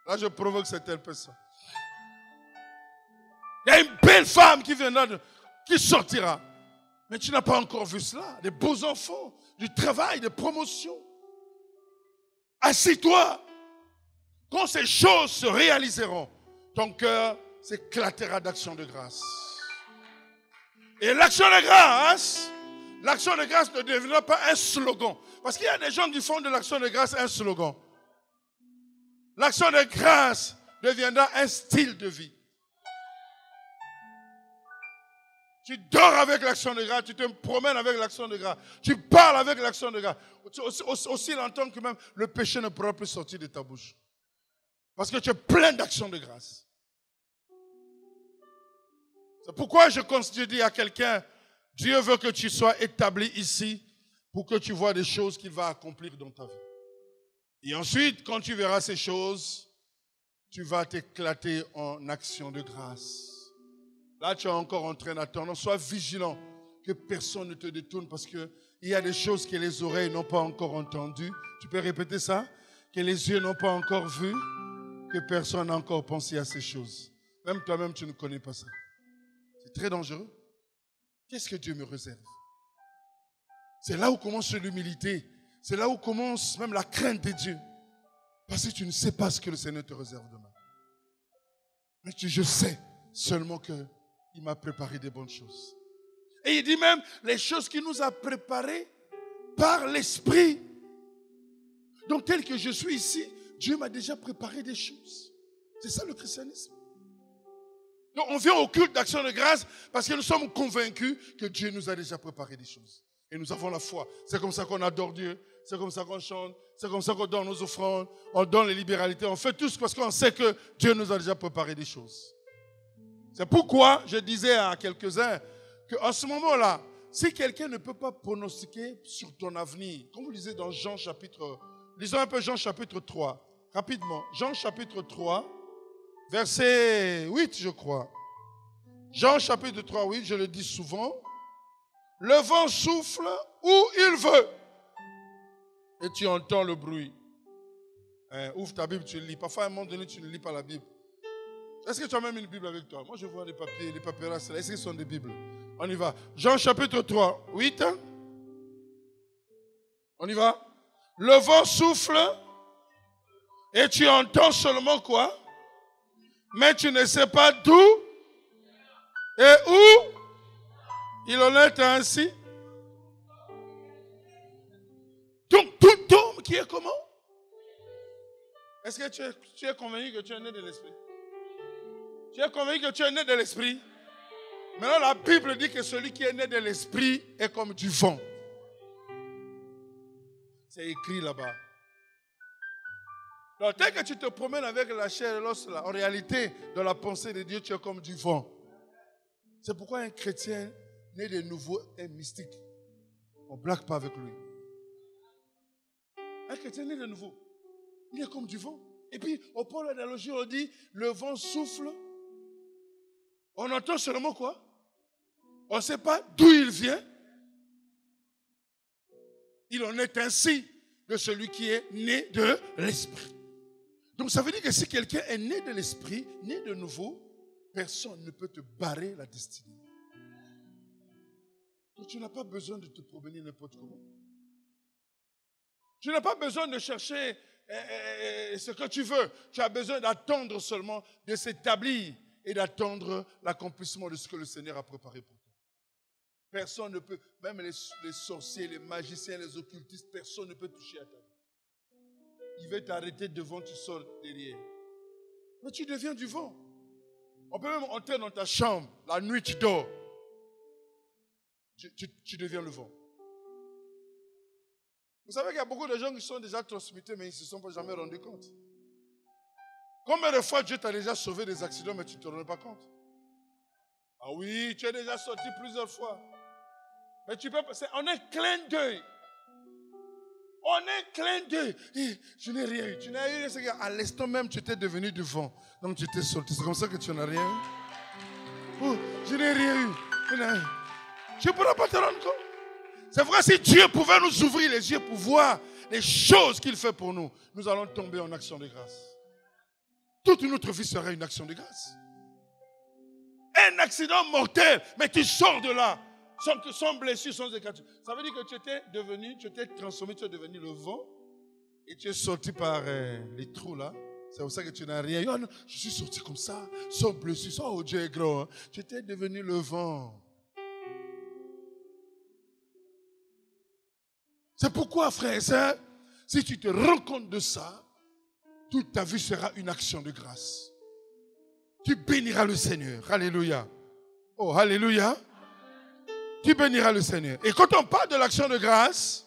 Là, je provoque certaines personnes. Il y a une belle femme qui viendra, qui sortira. Mais tu n'as pas encore vu cela. Des beaux enfants, du travail, des promotions. Assis-toi. Quand ces choses se réaliseront, ton cœur s'éclatera d'action de grâce. Et l'action de grâce ne deviendra pas un slogan. Parce qu'il y a des gens qui font de l'action de grâce un slogan. L'action de grâce deviendra un style de vie. Tu dors avec l'action de grâce, tu te promènes avec l'action de grâce, tu parles avec l'action de grâce. Aussi longtemps que même le péché ne pourra plus sortir de ta bouche. Parce que tu es plein d'action de grâce. C'est pourquoi je dis à quelqu'un, Dieu veut que tu sois établi ici pour que tu vois des choses qu'il va accomplir dans ta vie. Et ensuite, quand tu verras ces choses, tu vas t'éclater en action de grâce. Là, tu es encore en train d'attendre. Sois vigilant que personne ne te détourne parce qu'il y a des choses que les oreilles n'ont pas encore entendues. Tu peux répéter ça? Que les yeux n'ont pas encore vu, que personne n'a encore pensé à ces choses. Même toi-même, tu ne connais pas ça. C'est très dangereux. Qu'est-ce que Dieu me réserve? C'est là où commence l'humilité. C'est là où commence même la crainte de Dieu. Parce que tu ne sais pas ce que le Seigneur te réserve demain. Mais je sais seulement qu'il m'a préparé des bonnes choses. Et il dit même les choses qu'il nous a préparées par l'Esprit. Donc tel que je suis ici, Dieu m'a déjà préparé des choses. C'est ça le christianisme. Donc on vient au culte d'action de grâce parce que nous sommes convaincus que Dieu nous a déjà préparé des choses. Et nous avons la foi. C'est comme ça qu'on adore Dieu. C'est comme ça qu'on chante. C'est comme ça qu'on donne nos offrandes. On donne les libéralités. On fait tout ça parce qu'on sait que Dieu nous a déjà préparé des choses. C'est pourquoi je disais à quelques-uns qu'en ce moment-là, si quelqu'un ne peut pas pronostiquer sur ton avenir, comme vous lisez dans Jean chapitre... Lisons un peu Jean chapitre 3. Rapidement. Jean chapitre 3. Verset 8, je crois. Jean chapitre 3, 8, je le dis souvent. Le vent souffle où il veut. Et tu entends le bruit. Ouvre ta Bible, tu le lis. Parfois, à un moment donné, tu ne lis pas la Bible. Est-ce que tu as même une Bible avec toi? Moi, je vois des papiers, les papyrus. Est-ce qu'ils sont des Bibles? On y va. Jean chapitre 3, 8. On y va. Le vent souffle et tu entends seulement quoi? Mais tu ne sais pas d'où et où il en est ainsi. Donc tout homme qui est comment? Est-ce que tu es convaincu que tu es né de l'esprit? Tu es convaincu que tu es né de l'esprit? Maintenant la Bible dit que celui qui est né de l'esprit est comme du vent. C'est écrit là-bas. Donc, dès que tu te promènes avec la chair et l'os, là, en réalité, dans la pensée de Dieu, tu es comme du vent. C'est pourquoi un chrétien né de nouveau est mystique. On ne blague pas avec lui. Un chrétien né de nouveau, il est comme du vent. Et puis, au point de l'analogie, on dit, le vent souffle. On entend seulement quoi? On ne sait pas d'où il vient. Il en est ainsi. de celui qui est né de l'Esprit. Donc ça veut dire que si quelqu'un est né de l'Esprit, né de nouveau, personne ne peut te barrer la destinée. Donc tu n'as pas besoin de te promener n'importe comment. Tu n'as pas besoin de chercher ce que tu veux. Tu as besoin d'attendre seulement, de s'établir et d'attendre l'accomplissement de ce que le Seigneur a préparé pour toi. Personne ne peut, même les sorciers, les magiciens, les occultistes, personne ne peut toucher à ta vie. Il veut t'arrêter devant, tu sors derrière. Mais tu deviens du vent. On peut même entrer dans ta chambre, la nuit tu dors. Tu deviens le vent. Vous savez qu'il y a beaucoup de gens qui sont déjà transmutés, mais ils ne se sont pas jamais rendus compte. Combien de fois Dieu t'a déjà sauvé des accidents, mais tu ne te rends pas compte? Ah oui, tu es déjà sorti plusieurs fois. Mais tu peux, c'est en un clin d'œil. En un clin d'œil. Je n'ai rien eu. Tu n'as rien eu. C'est qu'à l'instant même, tu étais devenu du vent. Donc tu t'es sorti. C'est comme ça que tu n'as rien eu. Oh, je n'ai rien eu. Tu ne pourras pas te rendre compte. C'est vrai, si Dieu pouvait nous ouvrir les yeux pour voir les choses qu'il fait pour nous, nous allons tomber en action de grâce. Toute notre vie sera une action de grâce. Un accident mortel, mais tu sors de là, sans blessure, sans écature. Ça veut dire que tu étais transformé, tu es devenu le vent, et tu es sorti par les trous là. C'est pour ça que tu n'as rien eu. Oh non, je suis sorti comme ça, sans blessure, sans oh Dieu est grand. Hein. Tu étais devenu le vent. C'est pourquoi, frère et sœur, si tu te rends compte de ça, toute ta vie sera une action de grâce. Tu béniras le Seigneur. Alléluia. Oh, alléluia. Tu béniras le Seigneur. Et quand on parle de l'action de grâce,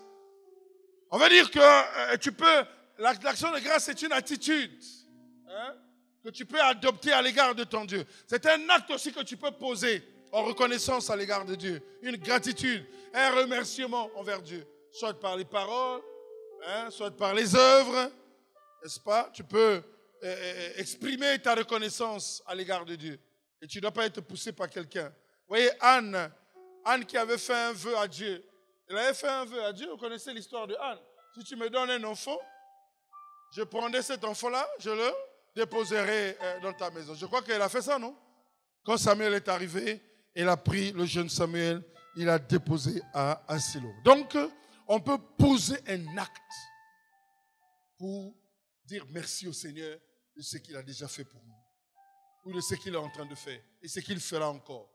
on va dire que l'action de grâce, c'est une attitude que tu peux adopter à l'égard de ton Dieu. C'est un acte aussi que tu peux poser en reconnaissance à l'égard de Dieu. Une gratitude, un remerciement envers Dieu. Soit par les paroles, soit par les œuvres, n'est-ce pas? Tu peux exprimer ta reconnaissance à l'égard de Dieu. Et tu ne dois pas être poussé par quelqu'un. Vous voyez, Anne qui avait fait un vœu à Dieu. Elle avait fait un vœu à Dieu. Vous connaissez l'histoire de Anne. Si tu me donnes un enfant, je prendrai cet enfant-là, je le déposerai dans ta maison. Je crois qu'elle a fait ça, non? Quand Samuel est arrivé, elle a pris le jeune Samuel, il a déposé à Silo. Donc, on peut poser un acte pour dire merci au Seigneur de ce qu'il a déjà fait pour nous, ou de ce qu'il est en train de faire, et ce qu'il fera encore.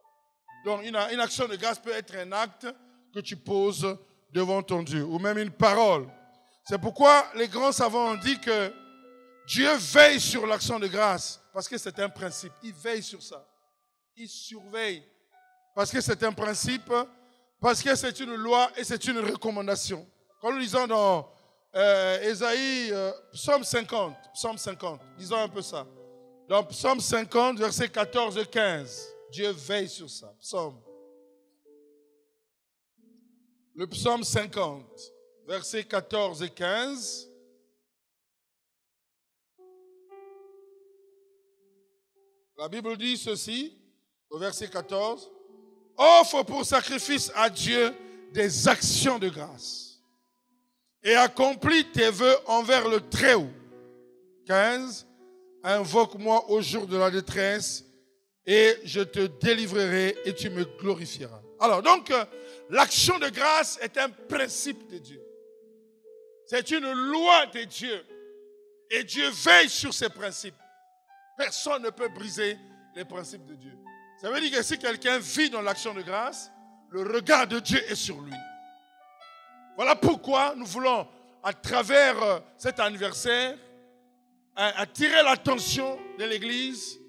Donc, une action de grâce peut être un acte que tu poses devant ton Dieu, ou même une parole. C'est pourquoi les grands savants ont dit que Dieu veille sur l'action de grâce, parce que c'est un principe. Il veille sur ça. Il surveille, parce que c'est un principe, parce que c'est une loi et c'est une recommandation. Quand nous lisons dans Ésaïe, Psaume 50, lisons un peu ça. Dans Psaume 50, versets 14 et 15, Dieu veille sur ça. Le Psaume 50, versets 14 et 15. La Bible dit ceci, au verset 14. Offre pour sacrifice à Dieu des actions de grâce et accomplis tes vœux envers le Très-Haut. 15. Invoque-moi au jour de la détresse et je te délivrerai et tu me glorifieras. Alors donc, l'action de grâce est un principe de Dieu. C'est une loi de Dieu. Et Dieu veille sur ces principes. Personne ne peut briser les principes de Dieu. Ça veut dire que si quelqu'un vit dans l'action de grâce, le regard de Dieu est sur lui. Voilà pourquoi nous voulons, à travers cet anniversaire, attirer l'attention de l'Église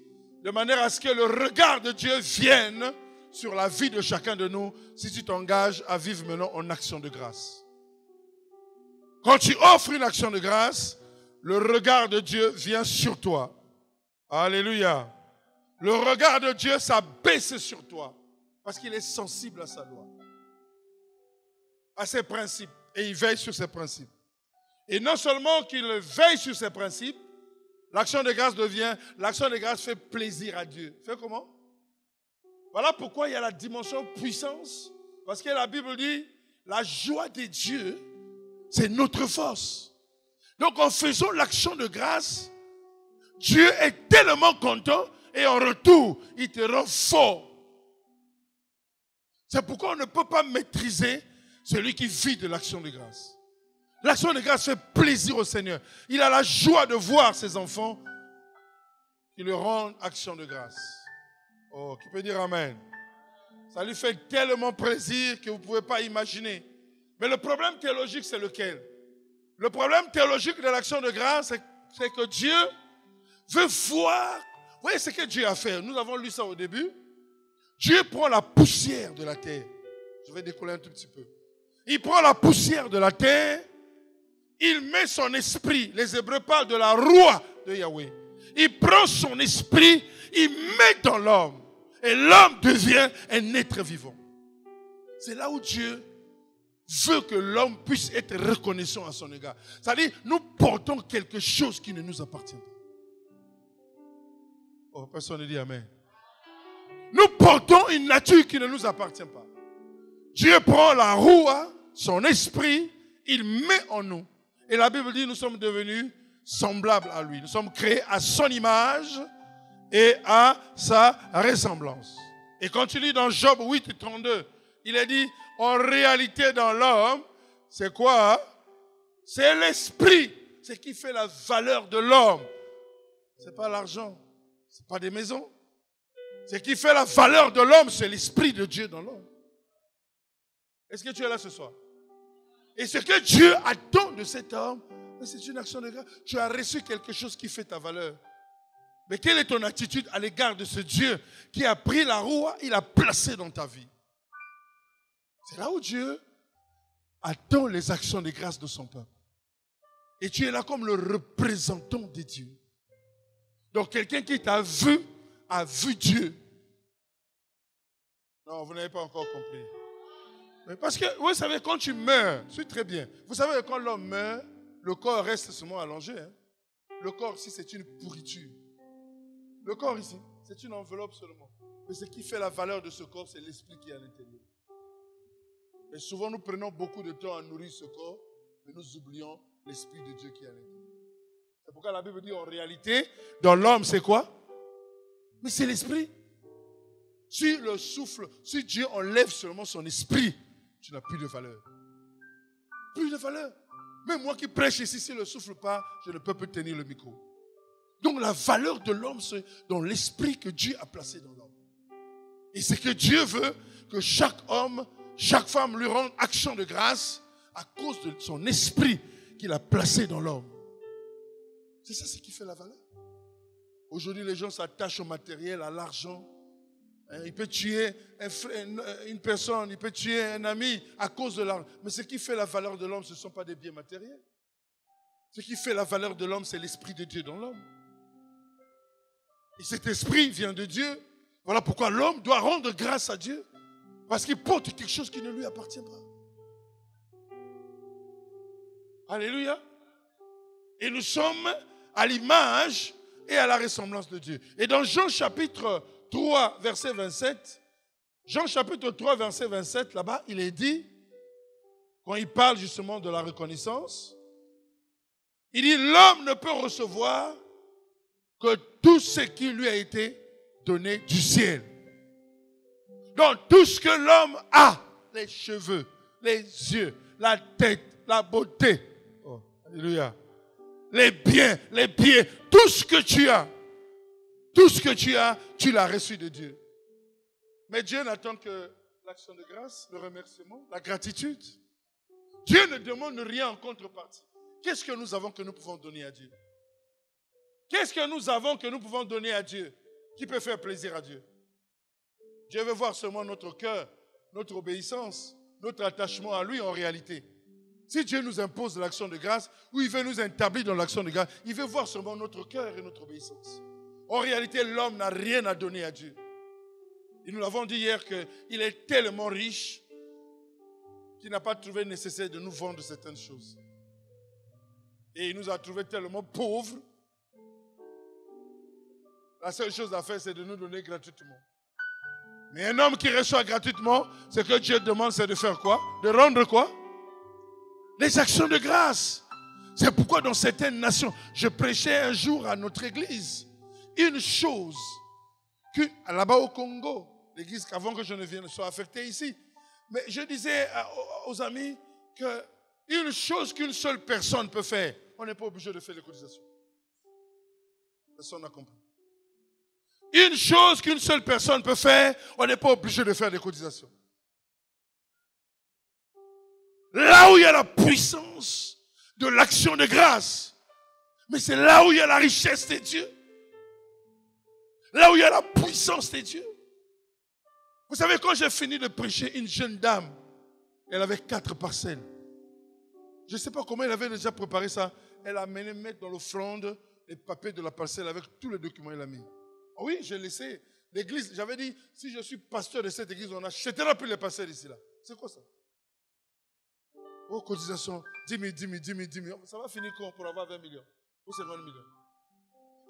de manière à ce que le regard de Dieu vienne sur la vie de chacun de nous si tu t'engages à vivre maintenant en action de grâce. Quand tu offres une action de grâce, le regard de Dieu vient sur toi. Alléluia. Le regard de Dieu s'abaisse sur toi parce qu'il est sensible à sa loi, à ses principes, et il veille sur ses principes. Et non seulement qu'il veille sur ses principes, l'action de grâce fait plaisir à Dieu. Fait comment? Voilà pourquoi il y a la dimension puissance, parce que la Bible dit la joie de Dieu C'est notre force. Donc en faisant l'action de grâce, Dieu est tellement content et en retour, il te rend fort. C'est pourquoi on ne peut pas maîtriser celui qui vit de l'action de grâce. L'action de grâce fait plaisir au Seigneur. Il a la joie de voir ses enfants qui lui rendent action de grâce. Oh, qui peut dire Amen? Ça lui fait tellement plaisir que vous ne pouvez pas imaginer. Mais le problème théologique, c'est lequel? Le problème théologique de l'action de grâce, c'est que Dieu veut voir. Vous voyez ce que Dieu a fait? Nous avons lu ça au début. Dieu prend la poussière de la terre. Je vais décoller un tout petit peu. Il prend la poussière de la terre. Il met son esprit. Les Hébreux parlent de la roue de Yahweh. Il prend son esprit, il met dans l'homme. Et l'homme devient un être vivant. C'est là où Dieu veut que l'homme puisse être reconnaissant à son égard. C'est-à-dire, nous portons quelque chose qui ne nous appartient pas. Oh, personne ne dit Amen. Nous portons une nature qui ne nous appartient pas. Dieu prend la roue, son esprit, il met en nous. Et la Bible dit, nous sommes devenus semblables à lui. Nous sommes créés à son image et à sa ressemblance. Et quand tu lis dans Job 8, 32, il est dit, en réalité dans l'homme, c'est quoi? C'est l'esprit. C'est ce qui fait la valeur de l'homme. Ce n'est pas l'argent, ce n'est pas des maisons. Ce qui fait la valeur de l'homme, c'est l'esprit de Dieu dans l'homme. Est-ce que tu es là ce soir? Et ce que Dieu attend de cet homme, c'est une action de grâce. Tu as reçu quelque chose qui fait ta valeur. Mais quelle est ton attitude à l'égard de ce Dieu qui a pris la roue, il a placé dans ta vie? C'est là où Dieu attend les actions de grâce de son peuple. Et tu es là comme le représentant de Dieu. Donc quelqu'un qui t'a vu, a vu Dieu. Non, vous n'avez pas encore compris. Mais parce que, vous savez, quand tu meurs, c'est très bien. Vous savez que quand l'homme meurt, le corps reste seulement allongé. Hein? Le corps ici, c'est une pourriture. Le corps ici, c'est une enveloppe seulement. Mais ce qui fait la valeur de ce corps, c'est l'esprit qui est à l'intérieur. Et souvent, nous prenons beaucoup de temps à nourrir ce corps, mais nous oublions l'esprit de Dieu qui est à l'intérieur. C'est pourquoi la Bible dit, en réalité, dans l'homme, c'est quoi? Mais c'est l'esprit. Si le souffle, si Dieu enlève seulement son esprit, tu n'as plus de valeur. Plus de valeur. Même moi qui prêche ici, si le souffle part, je ne peux plus tenir le micro. Donc la valeur de l'homme, c'est dans l'esprit que Dieu a placé dans l'homme. Et c'est que Dieu veut que chaque homme, chaque femme lui rende action de grâce à cause de son esprit qu'il a placé dans l'homme. C'est ça ce qui fait la valeur. Aujourd'hui, les gens s'attachent au matériel, à l'argent. Il peut tuer une personne, il peut tuer un ami à cause de l'argent. Mais ce qui fait la valeur de l'homme, ce ne sont pas des biens matériels. Ce qui fait la valeur de l'homme, c'est l'esprit de Dieu dans l'homme. Et cet esprit vient de Dieu. Voilà pourquoi l'homme doit rendre grâce à Dieu. Parce qu'il porte quelque chose qui ne lui appartient pas. Alléluia. Et nous sommes à l'image et à la ressemblance de Dieu. Et dans Jean chapitre 3, verset 27, Jean chapitre 3, verset 27, là-bas, il est dit, quand il parle justement de la reconnaissance, il dit, l'homme ne peut recevoir que tout ce qui lui a été donné du ciel. Donc, tout ce que l'homme a, les cheveux, les yeux, la tête, la beauté, oh, alléluia, les biens, les pieds, tout ce que tu as, tu l'as reçu de Dieu. Mais Dieu n'attend que l'action de grâce, le remerciement, la gratitude. Dieu ne demande rien en contrepartie. Qu'est-ce que nous avons que nous pouvons donner à Dieu? Qu'est-ce que nous avons que nous pouvons donner à Dieu qui peut faire plaisir à Dieu? Dieu veut voir seulement notre cœur, notre obéissance, notre attachement à lui en réalité. Si Dieu nous impose l'action de grâce, ou il veut nous établir dans l'action de grâce, il veut voir seulement notre cœur et notre obéissance. En réalité, l'homme n'a rien à donner à Dieu. Et nous l'avons dit hier qu'il est tellement riche qu'il n'a pas trouvé nécessaire de nous vendre certaines choses. Et il nous a trouvé tellement pauvres. La seule chose à faire, c'est de nous donner gratuitement. Mais un homme qui reçoit gratuitement, ce que Dieu demande, c'est de faire quoi? De rendre quoi? Les actions de grâce. C'est pourquoi dans certaines nations, je prêchais un jour à notre église une chose là-bas au Congo, l'église avant que je ne vienne soit affectée ici. Mais je disais aux amis qu'une chose qu'une seule personne peut faire, on n'est pas obligé de faire les cotisations. Personne n'a compris. Une chose qu'une seule personne peut faire, on n'est pas obligé de faire des cotisations. Là où il y a la puissance de l'action de grâce, mais c'est là où il y a la richesse de Dieu. Là où il y a la puissance de Dieu. Vous savez, quand j'ai fini de prêcher, une jeune dame, elle avait 4 parcelles. Je ne sais pas comment elle avait déjà préparé ça. Elle a amené mettre dans l'offrande les papiers de la parcelle avec tous les documents qu'elle a mis. Oui, j'ai laissé l'église. J'avais dit, si je suis pasteur de cette église, on n'achètera plus les parcelles ici. Là. C'est quoi ça? Oh, cotisation, 10 000. Ça va finir quand pour avoir 20 millions ou 50 millions?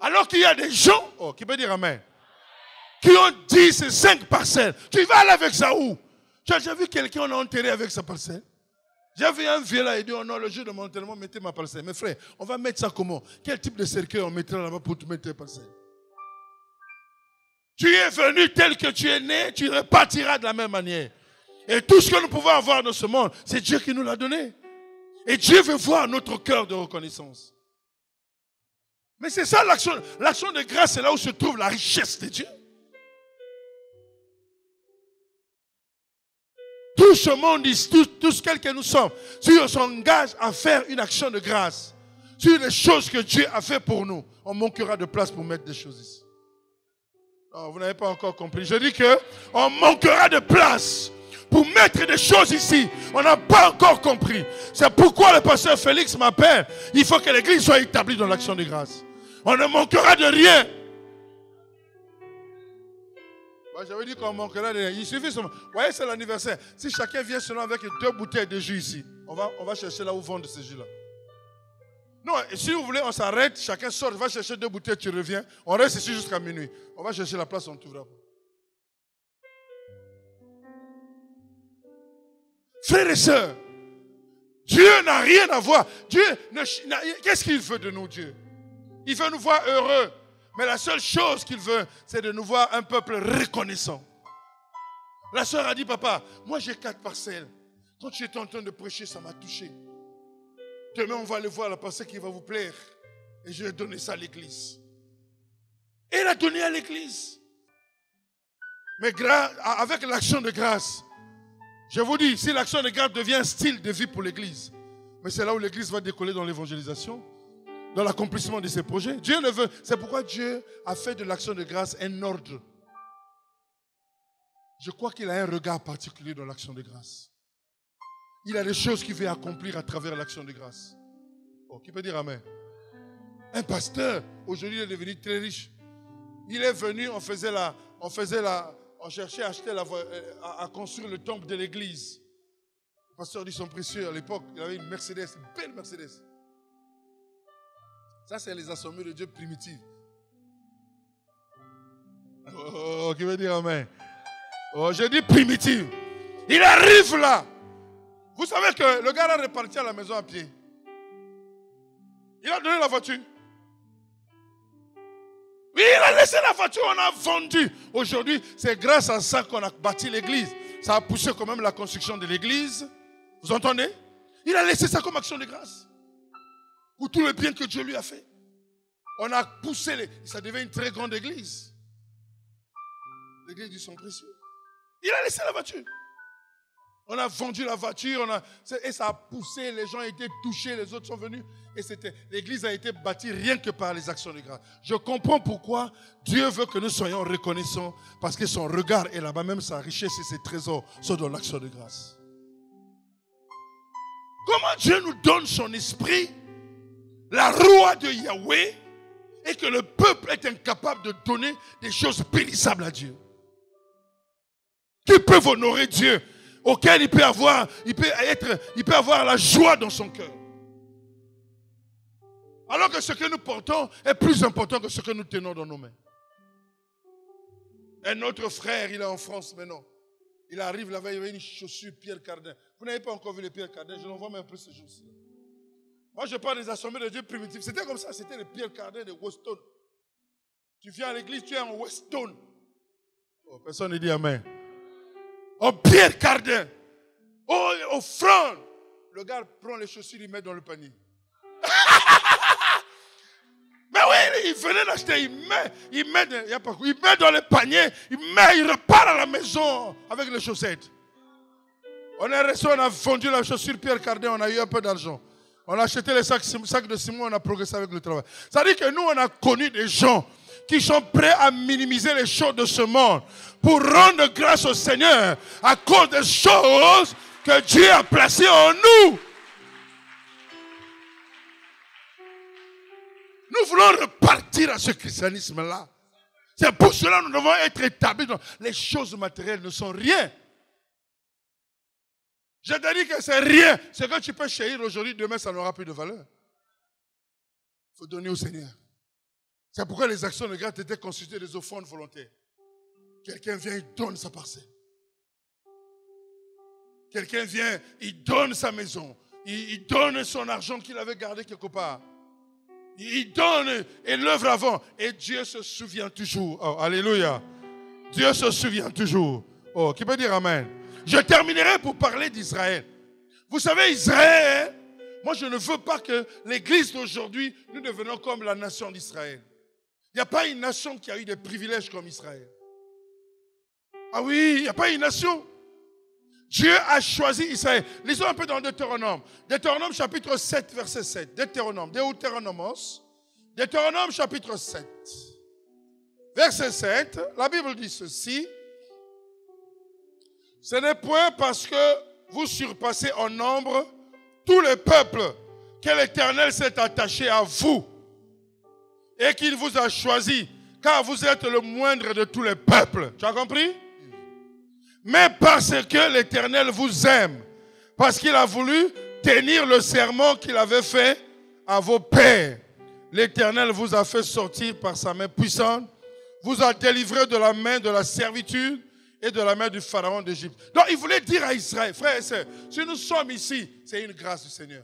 Alors qu'il y a des gens, qui peut dire amen, qui ont 10 et 5 parcelles. Tu vas aller avec ça où? Tu as déjà vu quelqu'un on a enterré avec sa parcelle? J'ai vu un vieux là et dit, oh non, le jour de mon enterrement, mettez ma parcelle. Mais frère, on va mettre ça comment? Quel type de cercueil on mettra là-bas pour te mettre tes parcelles? Tu es venu tel que tu es né, tu repartiras de la même manière. Et tout ce que nous pouvons avoir dans ce monde, c'est Dieu qui nous l'a donné. Et Dieu veut voir notre cœur de reconnaissance. Mais c'est ça l'action. L'action de grâce, c'est là où se trouve la richesse de Dieu. Tout ce monde, tout ce que nous sommes, si on s'engage à faire une action de grâce, sur les choses que Dieu a fait pour nous, on manquera de place pour mettre des choses ici. Non, vous n'avez pas encore compris. Je dis qu'on manquera de place pour mettre des choses ici. On n'a pas encore compris. C'est pourquoi le pasteur Félix m'appelle. Il faut que l'église soit établie dans l'action de grâce. On ne manquera de rien. Moi, j'avais dit qu'on manquera de rien. Il suffit seulement. Vous voyez, c'est l'anniversaire. Si chacun vient seulement avec 2 bouteilles de jus ici, on va chercher là où vendre ces jus-là. Non, si vous voulez, on s'arrête, chacun sort, va chercher 2 bouteilles, tu reviens. On reste ici jusqu'à minuit. On va chercher la place, on t'ouvrira. Frères et sœurs, Dieu n'a rien à voir. Qu'est-ce qu'il veut de nous, Dieu? Il veut nous voir heureux. Mais la seule chose qu'il veut, c'est de nous voir un peuple reconnaissant. La sœur a dit, papa, moi j'ai 4 parcelles. Quand tu étais en train de prêcher, ça m'a touché. Demain, on va aller voir la parcelle qui va vous plaire. Et je vais donner ça à l'église. Et elle a donné à l'église. Mais avec l'action de grâce, je vous dis, si l'action de grâce devient un style de vie pour l'église, mais c'est là où l'église va décoller dans l'évangélisation, dans l'accomplissement de ses projets. Dieu le veut. C'est pourquoi Dieu a fait de l'action de grâce un ordre. Je crois qu'il a un regard particulier dans l'action de grâce. Il a des choses qu'il veut accomplir à travers l'action de grâce. Qui peut dire amen? Un pasteur, aujourd'hui, il est devenu très riche. Il est venu, on cherchait à acheter à construire le temple de l'église. Le pasteur dit son précieux à l'époque, il avait une Mercedes, une belle Mercedes. Ça, c'est les assemblées de Dieu primitives. Qui veut dire amen? Je dis primitive. Il arrive là. Vous savez que le gars a reparti à la maison à pied. Il a donné la voiture. Oui, il a laissé la voiture, on a vendu. Aujourd'hui, c'est grâce à ça qu'on a bâti l'église. Ça a poussé quand même la construction de l'église. Vous entendez? Il a laissé ça comme action de grâce. Pour tout le bien que Dieu lui a fait. On a poussé, ça devient une très grande église. L'église du sang précieux. Il a laissé la voiture. On a vendu la voiture, et ça a poussé, les gens ont été touchés, les autres sont venus. Et l'église a été bâtie rien que par les actions de grâce. Je comprends pourquoi Dieu veut que nous soyons reconnaissants, parce que son regard est là-bas, même sa richesse et ses trésors sont dans l'action de grâce. Comment Dieu nous donne son esprit, la roi de Yahweh, et que le peuple est incapable de donner des choses périssables à Dieu? Qui peut honorer Dieu, auquel il peut avoir la joie dans son cœur? Alors que ce que nous portons est plus important que ce que nous tenons dans nos mains. Un autre frère, il est en France maintenant. Il arrive là-bas, il avait une chaussure Pierre Cardin. Vous n'avez pas encore vu les Pierre Cardin, je l'en vois même plus ce jour-ci. Moi, je parle des assemblées de Dieu primitives. C'était comme ça, c'était les Pierre Cardin de Weston. Tu viens à l'église, tu es en Weston. Oh, personne ne dit Amen. Oh, Pierre Cardin. Oh, offrande. Le gars prend les chaussures, il met dans le panier. Mais oui, il venait d'acheter, il met dans le panier, il repart à la maison avec les chaussettes. On est resté, on a vendu la chaussure Pierre Cardin, on a eu un peu d'argent. On a acheté les sacs de ciment, on a progressé avec le travail. Ça veut dire que nous, on a connu des gens qui sont prêts à minimiser les choses de ce monde pour rendre grâce au Seigneur à cause des choses que Dieu a placées en nous. Nous voulons repartir à ce christianisme-là. C'est pour cela que nous devons être établis. Les choses matérielles ne sont rien. Je te dis que c'est rien. Ce que tu peux chérir aujourd'hui, demain, ça n'aura plus de valeur. Il faut donner au Seigneur. C'est pourquoi les actions de grâce étaient constituées des offrandes volontaires. Quelqu'un vient, il donne sa parcelle. Quelqu'un vient, il donne sa maison. Il donne son argent qu'il avait gardé quelque part. Il donne et l'œuvre avant. Et Dieu se souvient toujours. Oh, alléluia. Dieu se souvient toujours. Oh, qui peut dire Amen? Je terminerai pour parler d'Israël. Vous savez, Israël, moi je ne veux pas que l'église d'aujourd'hui, nous devenons comme la nation d'Israël. Il n'y a pas une nation qui a eu des privilèges comme Israël. Ah oui, il n'y a pas une nation. Dieu a choisi Israël. Lisons un peu dans Deutéronome. Deutéronome chapitre 7, verset 7. Deutéronomos. Deutéronome chapitre 7. Verset 7. La Bible dit ceci. Ce n'est point parce que vous surpassez en nombre tous les peuples que l'Éternel s'est attaché à vous et qu'il vous a choisi, car vous êtes le moindre de tous les peuples. Tu as compris? Mais parce que l'Éternel vous aime, parce qu'il a voulu tenir le serment qu'il avait fait à vos pères. L'Éternel vous a fait sortir par sa main puissante, vous a délivré de la main de la servitude et de la main du pharaon d'Égypte. Donc il voulait dire à Israël, frères et sœurs, si nous sommes ici, c'est une grâce du Seigneur.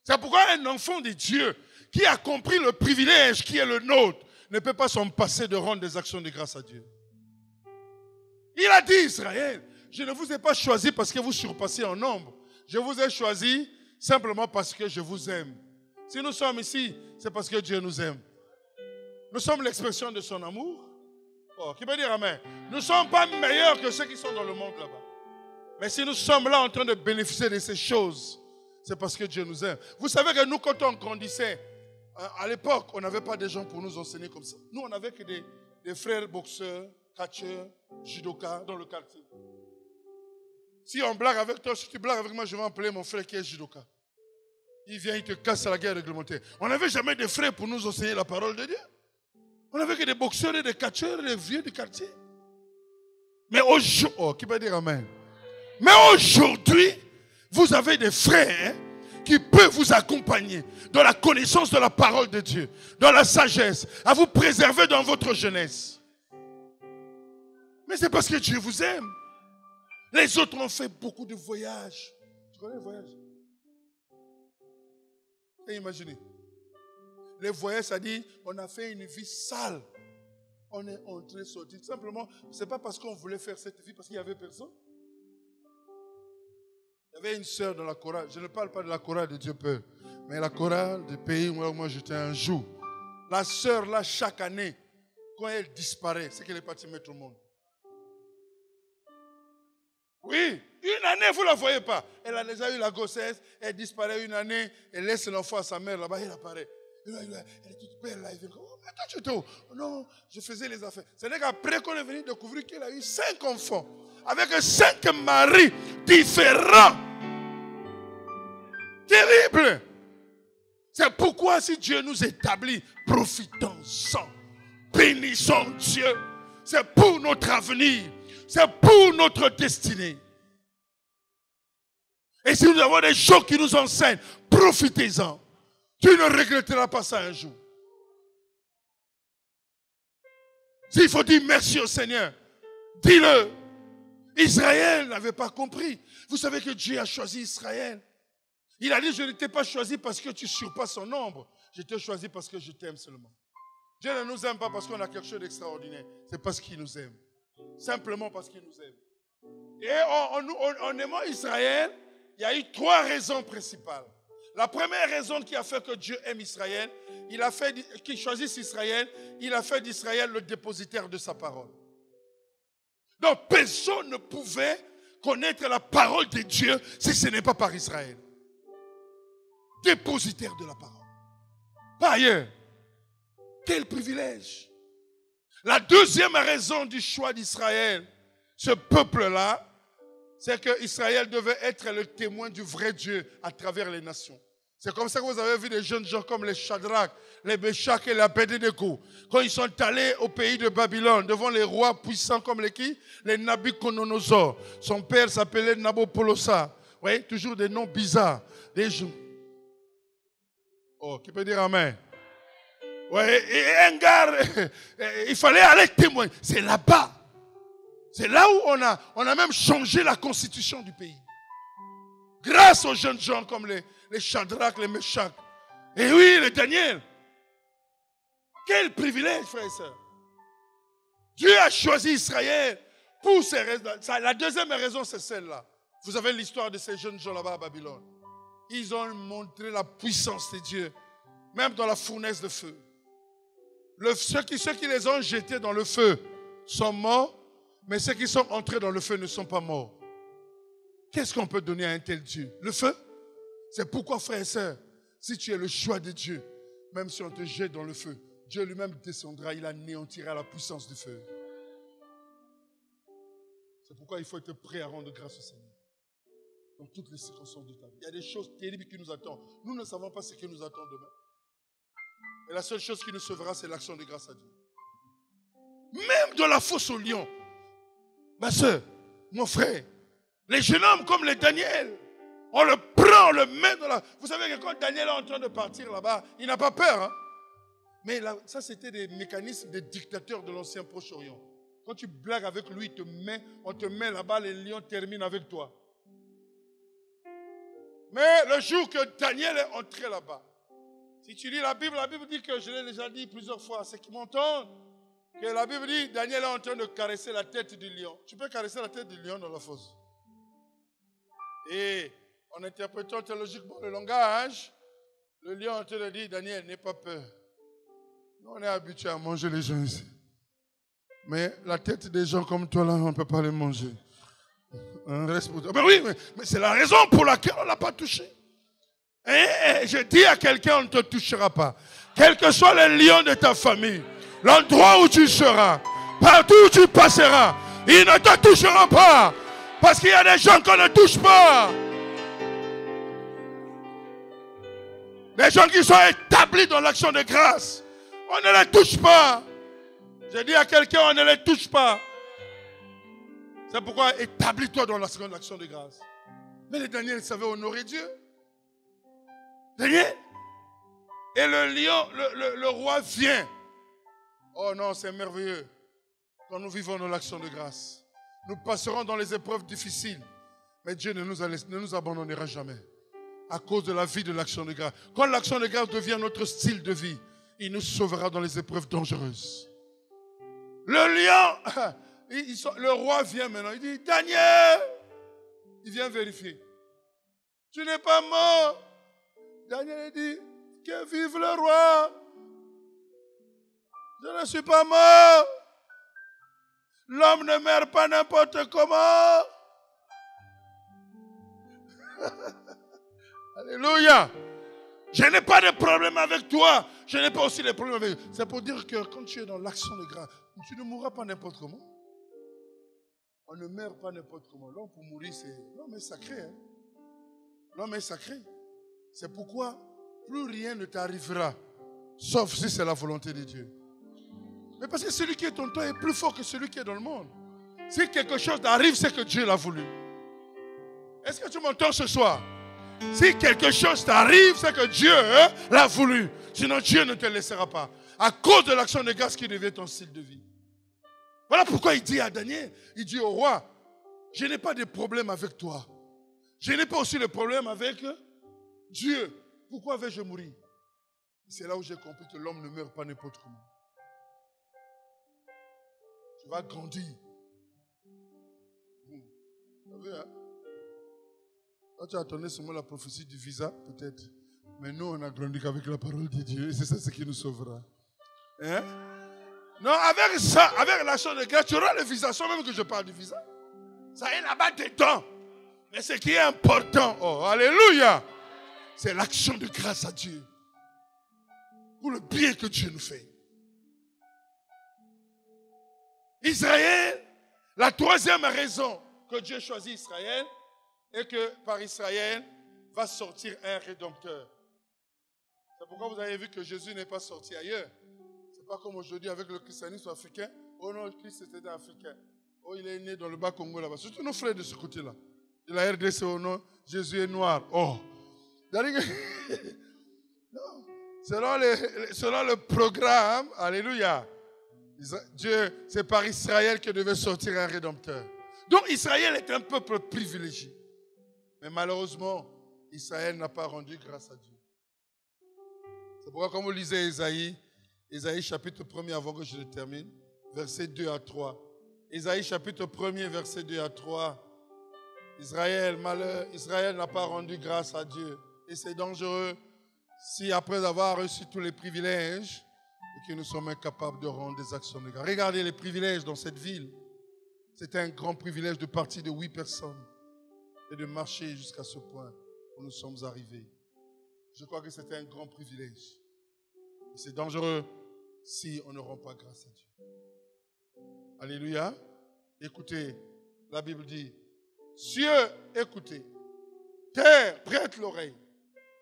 C'est pourquoi un enfant de Dieu qui a compris le privilège qui est le nôtre ne peut pas s'en passer de rendre des actions de grâce à Dieu. Il a dit Israël, je ne vous ai pas choisi parce que vous surpassez en nombre. Je vous ai choisi simplement parce que je vous aime. Si nous sommes ici, c'est parce que Dieu nous aime. Nous sommes l'expression de son amour. Oh, qui peut dire Amen? Nous ne sommes pas meilleurs que ceux qui sont dans le monde là-bas. Mais si nous sommes là en train de bénéficier de ces choses, c'est parce que Dieu nous aime. Vous savez que nous, quand on grandissait, à l'époque, on n'avait pas des gens pour nous enseigner comme ça. Nous, on n'avait que des frères boxeurs, catcheurs, judokas dans le quartier. Si on blague avec toi, si tu blagues avec moi, je vais appeler mon frère qui est judoka. Il vient, il te casse la guerre réglementaire. On n'avait jamais de frères pour nous enseigner la parole de Dieu. On n'avait que des boxeurs et des catcheurs, des vieux du quartier. Mais aujourd'hui, oh, qui peut dire Amen? Mais aujourd'hui, vous avez des frères qui peuvent vous accompagner dans la connaissance de la parole de Dieu, dans la sagesse, à vous préserver dans votre jeunesse. Mais c'est parce que Dieu vous aime. Les autres ont fait beaucoup de voyages. Tu connais les voyages? Imaginez. Les voyages, ça dit, on a fait une vie sale. On est entré, sorti. Simplement, ce n'est pas parce qu'on voulait faire cette vie, parce qu'il n'y avait personne. Il y avait une sœur dans la chorale. Je ne parle pas de la chorale de Dieu Père, mais la chorale du pays où moi j'étais un jour. La sœur, là, chaque année, quand elle disparaît, c'est qu'elle est partie mettre au monde. Oui, une année, vous ne la voyez pas. Elle a déjà eu la grossesse, elle disparaît une année, elle laisse l'enfant à sa mère là-bas, elle apparaît. Elle est toute belle là, elle vient. Oh, mais toi tu étais où? Non, je faisais les affaires. C'est qu'après qu'on est venu découvrir qu'elle a eu 5 enfants, avec 5 maris différents. Terrible. C'est pourquoi si Dieu nous établit, profitons-en. Bénissons Dieu. C'est pour notre avenir. C'est pour notre destinée. Et si nous avons des gens qui nous enseignent, profitez-en. Tu ne regretteras pas ça un jour. S'il faut dire merci au Seigneur, dis-le. Israël n'avait pas compris. Vous savez que Dieu a choisi Israël. Il a dit, je ne t'ai pas choisi parce que tu surpasses son nombre. Je t'ai choisi parce que je t'aime seulement. Dieu ne nous aime pas parce qu'on a quelque chose d'extraordinaire. C'est parce qu'il nous aime. Simplement parce qu'il nous aime. Et en aimant Israël, il y a eu 3 raisons principales. La première raison qui a fait que Dieu aime Israël, qu'il choisisse Israël, il a fait d'Israël le dépositaire de sa parole. Donc personne ne pouvait connaître la parole de Dieu si ce n'est pas par Israël. Dépositaire de la parole. Pas ailleurs. Quel privilège. La deuxième raison du choix d'Israël, ce peuple-là, c'est qu'Israël devait être le témoin du vrai Dieu à travers les nations. C'est comme ça que vous avez vu des jeunes gens comme les Shadrach, les Meshach et les Abednego. Quand ils sont allés au pays de Babylone, devant les rois puissants comme les qui? Les Nabuchodonosor. Son père s'appelait Nabopolassar. Vous voyez, toujours des noms bizarres. Des gens. Oh, qui peut dire amen? Ouais, et un gars, il fallait aller témoigner. C'est là-bas. C'est là où on a même changé la constitution du pays. Grâce aux jeunes gens comme les Shadrach, les Meshach. Et oui, les Daniel. Quel privilège, frères et sœurs. Dieu a choisi Israël pour ces raisons. La deuxième raison, c'est celle-là. Vous avez l'histoire de ces jeunes gens là-bas à Babylone. Ils ont montré la puissance de Dieu, même dans la fournaise de feu. Ceux qui les ont jetés dans le feu sont morts, mais ceux qui sont entrés dans le feu ne sont pas morts. Qu'est-ce qu'on peut donner à un tel Dieu? Le feu? C'est pourquoi, frères et sœurs, si tu es le choix de Dieu, même si on te jette dans le feu, Dieu lui-même descendra, il anéantira la puissance du feu. C'est pourquoi il faut être prêt à rendre grâce au Seigneur. Dans toutes les circonstances de ta vie. Il y a des choses terribles qui nous attendent. Nous ne savons pas ce qui nous attend demain. Et la seule chose qui nous sauvera, c'est l'action de grâce à Dieu. Même dans la fosse au lion, ma soeur, mon frère, les jeunes hommes comme les Daniel, on le prend, on le met dans la... Vous savez que quand Daniel est en train de partir là-bas, il n'a pas peur. Hein? Mais là, ça, c'était des mécanismes des dictateurs de l'ancien Proche-Orient. Quand tu blagues avec lui, on te met là-bas, les lions terminent avec toi. Mais le jour que Daniel est entré là-bas, si tu lis la Bible dit que, je l'ai déjà dit plusieurs fois à ceux qui m'entendent, que la Bible dit, Daniel est en train de caresser la tête du lion. Tu peux caresser la tête du lion dans la fosse. Et en interprétant théologiquement le langage, le lion est en train de dire, Daniel, n'aie pas peur. Nous, on est habitués à manger les gens ici. Mais la tête des gens comme toi, là, on ne peut pas les manger. Reste pour toi. Mais oui, mais c'est la raison pour laquelle on ne l'a pas touché. Et je dis à quelqu'un, on ne te touchera pas. Quel que soit le lion de ta famille, l'endroit où tu seras, partout où tu passeras, ils ne te toucheront pas. Parce qu'il y a des gens qu'on ne touche pas. Des gens qui sont établis dans l'action de grâce. On ne les touche pas. Je dis à quelqu'un, on ne les touche pas. C'est pourquoi établis-toi dans l'action de grâce. Mais les Daniel savaient honorer Dieu. Daniel. Et le lion, le roi vient. Oh non, c'est merveilleux. Quand nous vivons dans l'action de grâce. Nous passerons dans les épreuves difficiles. Mais Dieu ne nous abandonnera jamais. À cause de la vie de l'action de grâce. Quand l'action de grâce devient notre style de vie, il nous sauvera dans les épreuves dangereuses. Le lion, le roi vient maintenant. Il dit, Daniel, il vient vérifier. Tu n'es pas mort. Daniel dit, que vive le roi. Je ne suis pas mort. L'homme ne meurt pas n'importe comment. Alléluia. Je n'ai pas de problème avec toi. Je n'ai pas aussi de problème avec toi. C'est pour dire que quand tu es dans l'action de grâce, tu ne mourras pas n'importe comment. On ne meurt pas n'importe comment. L'homme pour mourir, l'homme est sacré. Hein? L'homme est sacré. C'est pourquoi plus rien ne t'arrivera, sauf si c'est la volonté de Dieu. Mais parce que celui qui est en toi est plus fort que celui qui est dans le monde. Si quelque chose t'arrive, c'est que Dieu l'a voulu. Est-ce que tu m'entends ce soir? Si quelque chose t'arrive, c'est que Dieu l'a voulu. Sinon, Dieu ne te laissera pas. À cause de l'action de grâce qui devient ton style de vie. Voilà pourquoi il dit à Daniel, il dit au roi, Je n'ai pas de problème avec toi. Je n'ai pas aussi de problème avec Dieu. Pourquoi vais-je mourir? C'est là où j'ai compris que l'homme ne meurt pas n'importe comment. Tu vas grandir. Vous avez, hein? Quand tu attendais seulement la prophétie du visa, peut-être. Mais nous, on a grandi qu'avec la parole de Dieu. Et c'est ça ce qui nous sauvera. Hein? Non, avec ça, avec l'action de grâce, tu auras le visa. Sans même que je parle du visa. Ça est là-bas dedans. Mais ce qui est important, oh, alléluia, c'est l'action de grâce à Dieu. Pour le bien que Dieu nous fait. Israël, la troisième raison que Dieu choisit Israël, est que par Israël va sortir un rédempteur. C'est pourquoi vous avez vu que Jésus n'est pas sorti ailleurs. C'est pas comme aujourd'hui avec le christianisme africain. Oh non, Christ était africain. Oh, il est né dans le bas Congo là-bas. Surtout nos frères de ce côté-là. De la RDC, oh non, Jésus est noir. Oh. Non. Selon le programme, alléluia, Dieu, c'est par Israël que devait sortir un rédempteur. Donc Israël est un peuple privilégié. Mais malheureusement, Israël n'a pas rendu grâce à Dieu. C'est pourquoi, comme vous lisez Ésaïe chapitre 1er, avant que je le termine, versets 2 à 3. Ésaïe chapitre 1er, versets 2 à 3. Israël n'a pas rendu grâce à Dieu. Et c'est dangereux si après avoir reçu tous les privilèges, et que nous sommes incapables de rendre des actions de grâce. Regardez les privilèges dans cette ville. C'était un grand privilège de partir de 8 personnes et de marcher jusqu'à ce point où nous sommes arrivés. Je crois que c'était un grand privilège. Et c'est dangereux si on ne rend pas grâce à Dieu. Alléluia. Écoutez, la Bible dit, cieux, écoutez, terre, prête l'oreille,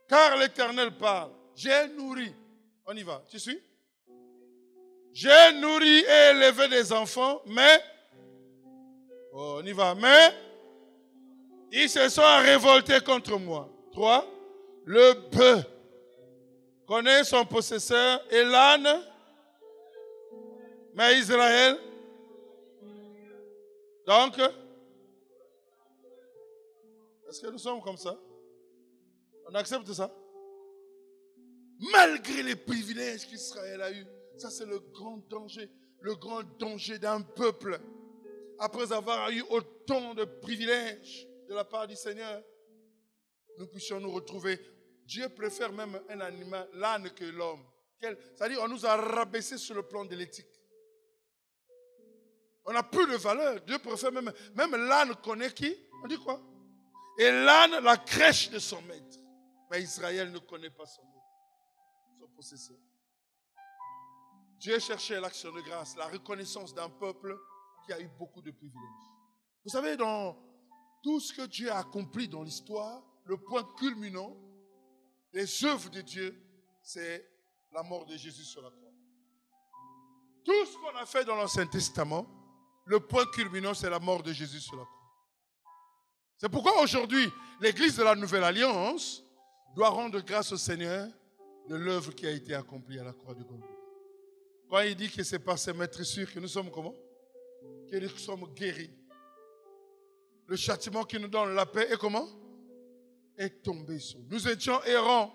car l'Éternel parle. J'ai nourri. On y va, tu suis? J'ai nourri et élevé des enfants, mais, oh, on y va, mais, ils se sont révoltés contre moi. 3. Le bœuf connaît son possesseur et l'âne, mais Israël. Donc, est-ce que nous sommes comme ça? On accepte ça? Malgré les privilèges qu'Israël a eus, ça c'est le grand danger d'un peuple. Après avoir eu autant de privilèges de la part du Seigneur, nous puissions nous retrouver. Dieu préfère même un animal, l'âne, que l'homme. C'est-à-dire, on nous a rabaissé sur le plan de l'éthique. On n'a plus de valeur. Dieu préfère même l'âne connaît qui? On dit quoi? Et l'âne, la crèche de son maître. Mais Israël ne connaît pas son maître, son possesseur. Dieu cherchait l'action de grâce, la reconnaissance d'un peuple qui a eu beaucoup de privilèges. Vous savez, dans tout ce que Dieu a accompli dans l'histoire, le point culminant des œuvres de Dieu, c'est la mort de Jésus sur la croix. Tout ce qu'on a fait dans l'Ancien Testament, le point culminant, c'est la mort de Jésus sur la croix. C'est pourquoi aujourd'hui, l'Église de la Nouvelle Alliance doit rendre grâce au Seigneur de l'œuvre qui a été accomplie à la croix de Golgotha. Quand il dit que c'est par ses maîtrissures que nous sommes comment? Que nous sommes guéris. Le châtiment qui nous donne la paix est comment? Est tombé sur nous. Nous étions errants,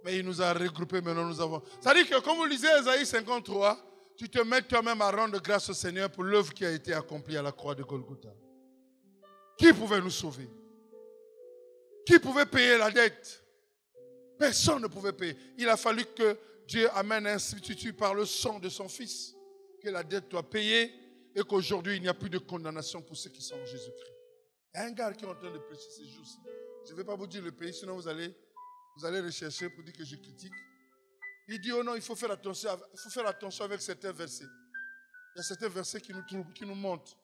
mais il nous a regroupés, maintenant nous avons. Ça dit que, comme vous lisez Ésaïe 53, tu te mets toi-même à rendre grâce au Seigneur pour l'œuvre qui a été accomplie à la croix de Golgotha. Qui pouvait nous sauver? Qui pouvait payer la dette? Personne ne pouvait payer. Il a fallu que Dieu amène un substitut par le sang de son Fils, que la dette soit payée et qu'aujourd'hui il n'y a plus de condamnation pour ceux qui sont en Jésus-Christ. Il y a un gars qui est en train de prêcher ces jours-ci. Je ne vais pas vous dire le pays, sinon vous allez rechercher pour dire que je critique. Il dit, oh non, il faut faire attention avec certains versets. Il y a certains versets qui nous montent.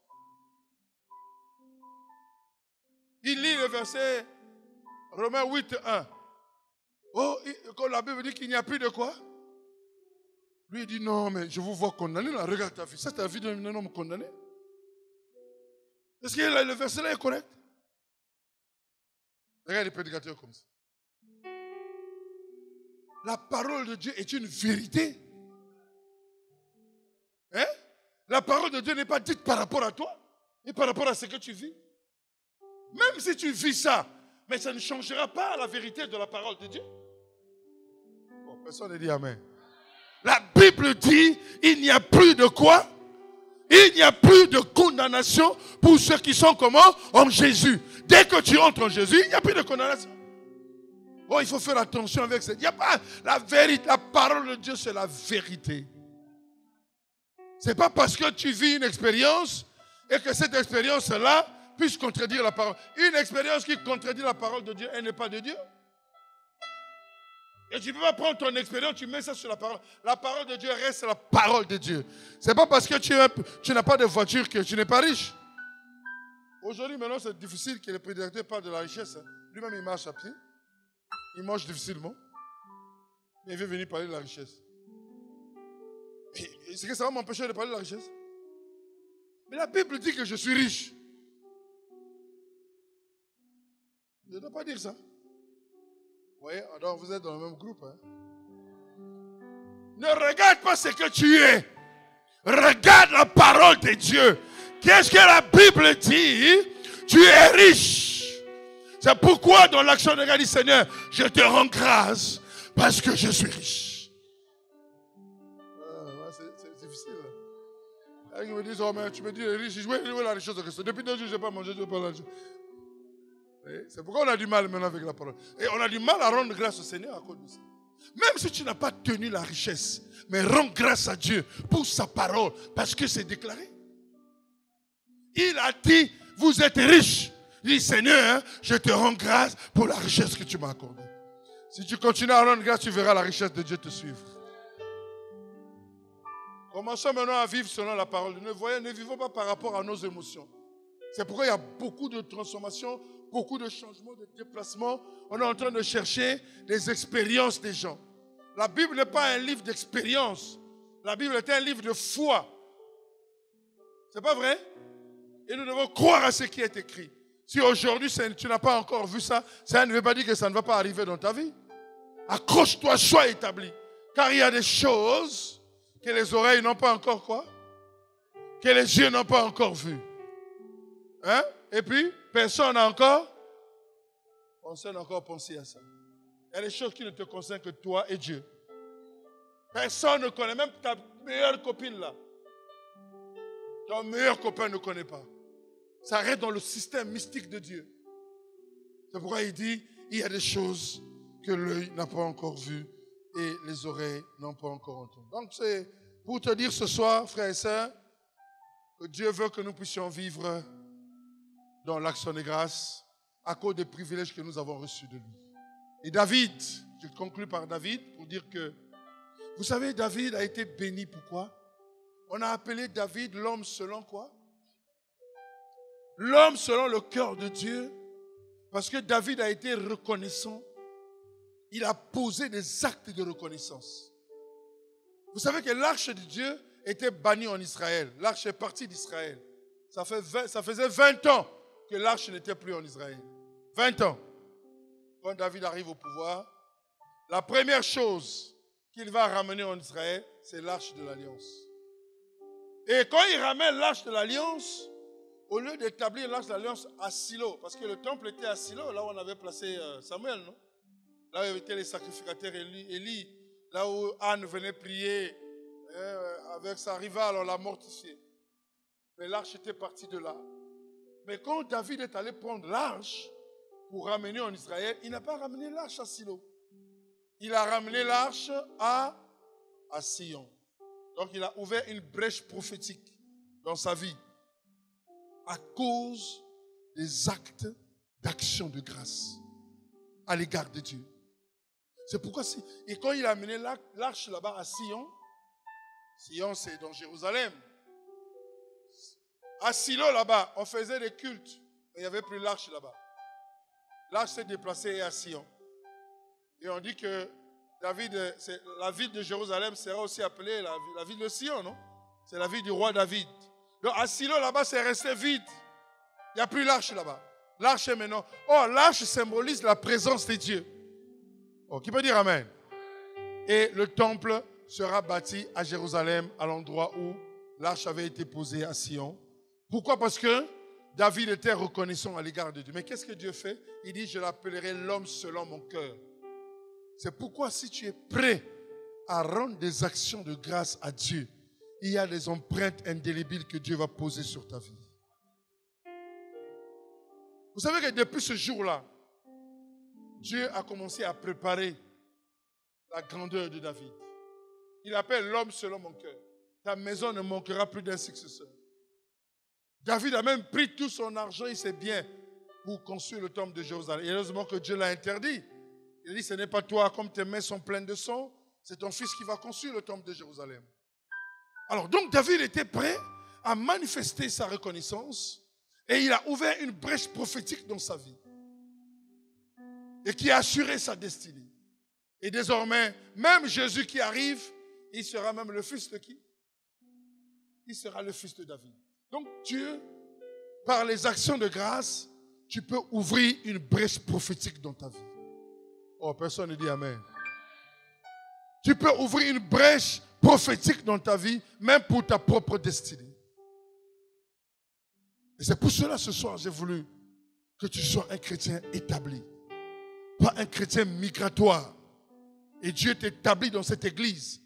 Il lit le verset Romains 8, 1. Oh, quand la Bible dit qu'il n'y a plus de quoi? Lui, il dit, non, mais je vous vois condamné là. Regarde ta vie. Ça, c'est la vie d'un homme condamné. Est-ce que le verset là est correct? Regarde les prédicateurs comme ça. La parole de Dieu est une vérité. Hein? La parole de Dieu n'est pas dite par rapport à toi, mais par rapport à ce que tu vis. Même si tu vis ça, mais ça ne changera pas la vérité de la parole de Dieu. Bon, personne ne dit amen. La Bible dit, il n'y a plus de quoi? Il n'y a plus de condamnation pour ceux qui sont comment? En Jésus. Dès que tu entres en Jésus, il n'y a plus de condamnation. Oh, il faut faire attention avec ça. Il n'y a pas la vérité. La parole de Dieu, c'est la vérité. Ce n'est pas parce que tu vis une expérience et que cette expérience-là puisse contredire la parole. Une expérience qui contredit la parole de Dieu, elle n'est pas de Dieu. Et tu ne peux pas prendre ton expérience, tu mets ça sur la parole. La parole de Dieu reste la parole de Dieu. Ce n'est pas parce que tu n'as pas de voiture que tu n'es pas riche. Aujourd'hui, maintenant, c'est difficile que le prédicateur parle de la richesse. Lui-même, il marche à pied. Il mange difficilement. Mais il veut venir parler de la richesse. Est-ce que ça va m'empêcher de parler de la richesse? Mais la Bible dit que je suis riche. Je ne dois pas dire ça. Vous voyez, alors vous êtes dans le même groupe. Hein? Ne regarde pas ce que tu es. Regarde la parole de Dieu. Qu'est-ce que la Bible dit? Tu es riche. C'est pourquoi dans l'action de grâce du Seigneur, je te rends grâce parce que je suis riche. C'est difficile. Ils me disent, oh mais tu me dis riche. Je veux la richesse de Christ. Depuis 2 jours, je n'ai pas mangé, je n'ai pas mangé. C'est pourquoi on a du mal maintenant avec la parole. Et on a du mal à rendre grâce au Seigneur à cause de ça. Même si tu n'as pas tenu la richesse, mais rends grâce à Dieu pour sa parole, parce que c'est déclaré. Il a dit, vous êtes riches. Il dit, Seigneur, je te rends grâce pour la richesse que tu m'as accordée. Si tu continues à rendre grâce, tu verras la richesse de Dieu te suivre. Commençons maintenant à vivre selon la parole. Ne vivons pas par rapport à nos émotions. C'est pourquoi il y a beaucoup de transformations, beaucoup de changements, de déplacements. On est en train de chercher les expériences des gens. La Bible n'est pas un livre d'expérience. La Bible est un livre de foi. C'est pas vrai? Et nous devons croire à ce qui est écrit. Si aujourd'hui tu n'as pas encore vu ça, ça ne veut pas dire que ça ne va pas arriver dans ta vie. Accroche-toi, sois établi. Car il y a des choses que les oreilles n'ont pas encore quoi? Que les yeux n'ont pas encore vues. Hein? Et puis, personne n'a encore pensé à ça. Il y a des choses qui ne te concernent que toi et Dieu. Personne ne connaît, même ta meilleure copine là. Ton meilleur copain ne connaît pas. Ça reste dans le système mystique de Dieu. C'est pourquoi il dit, il y a des choses que l'œil n'a pas encore vues et les oreilles n'ont pas encore entendues. Donc c'est pour te dire ce soir, frères et sœurs, que Dieu veut que nous puissions vivre dans l'action de grâce à cause des privilèges que nous avons reçus de lui. Et David, je conclue par David pour dire que, vous savez, David a été béni. Pourquoi? On a appelé David l'homme selon quoi? L'homme selon le cœur de Dieu. Parce que David a été reconnaissant. Il a posé des actes de reconnaissance. Vous savez que l'arche de Dieu était bannie en Israël. L'arche est partie d'Israël. Ça faisait 20 ans que l'arche n'était plus en Israël. 20 ans. Quand David arrive au pouvoir, la première chose qu'il va ramener en Israël, c'est l'arche de l'Alliance. Et quand il ramène l'arche de l'Alliance, au lieu d'établir l'arche de l'Alliance à Silo, parce que le temple était à Silo, là où on avait placé Samuel, non? Là où étaient les sacrificateurs Élie, là où Anne venait prier avec sa rivale, on l'a mortifié. Mais l'arche était partie de là. Mais quand David est allé prendre l'arche pour ramener en Israël, il n'a pas ramené l'arche à Silo. Il a ramené l'arche à Sion. Donc il a ouvert une brèche prophétique dans sa vie à cause des actes d'action de grâce à l'égard de Dieu. C'est pourquoi et quand il a amené l'arche là-bas à Sion, Sion c'est dans Jérusalem. À Silo là-bas, on faisait des cultes. Il n'y avait plus l'arche là-bas. L'arche s'est déplacée à Sion. Et on dit que la ville de Jérusalem sera aussi appelée la ville de Sion, non? C'est la ville du roi David. Donc à Silo là-bas, c'est resté vide. Il n'y a plus l'arche là-bas. L'arche est maintenant. Oh, l'arche symbolise la présence de Dieu. Oh, qui peut dire amen? Et le temple sera bâti à Jérusalem, à l'endroit où l'arche avait été posée à Sion. Pourquoi? Parce que David était reconnaissant à l'égard de Dieu. Mais qu'est-ce que Dieu fait? Il dit, je l'appellerai l'homme selon mon cœur. C'est pourquoi si tu es prêt à rendre des actions de grâce à Dieu, il y a des empreintes indélébiles que Dieu va poser sur ta vie. Vous savez que depuis ce jour-là, Dieu a commencé à préparer la grandeur de David. Il appelle l'homme selon mon cœur. Ta maison ne manquera plus d'un successeur. David a même pris tout son argent et ses biens pour construire le temple de Jérusalem. Et heureusement que Dieu l'a interdit. Il a dit, ce n'est pas toi, comme tes mains sont pleines de sang, c'est ton fils qui va construire le temple de Jérusalem. Alors donc David était prêt à manifester sa reconnaissance et il a ouvert une brèche prophétique dans sa vie et qui a assuré sa destinée. Et désormais, même Jésus qui arrive, il sera même le fils de qui? Il sera le fils de David. Donc Dieu, par les actions de grâce, tu peux ouvrir une brèche prophétique dans ta vie. Oh, personne ne dit amen. Tu peux ouvrir une brèche prophétique dans ta vie, même pour ta propre destinée. Et c'est pour cela ce soir, j'ai voulu que tu sois un chrétien établi, pas un chrétien migratoire. Et Dieu t'établit dans cette église,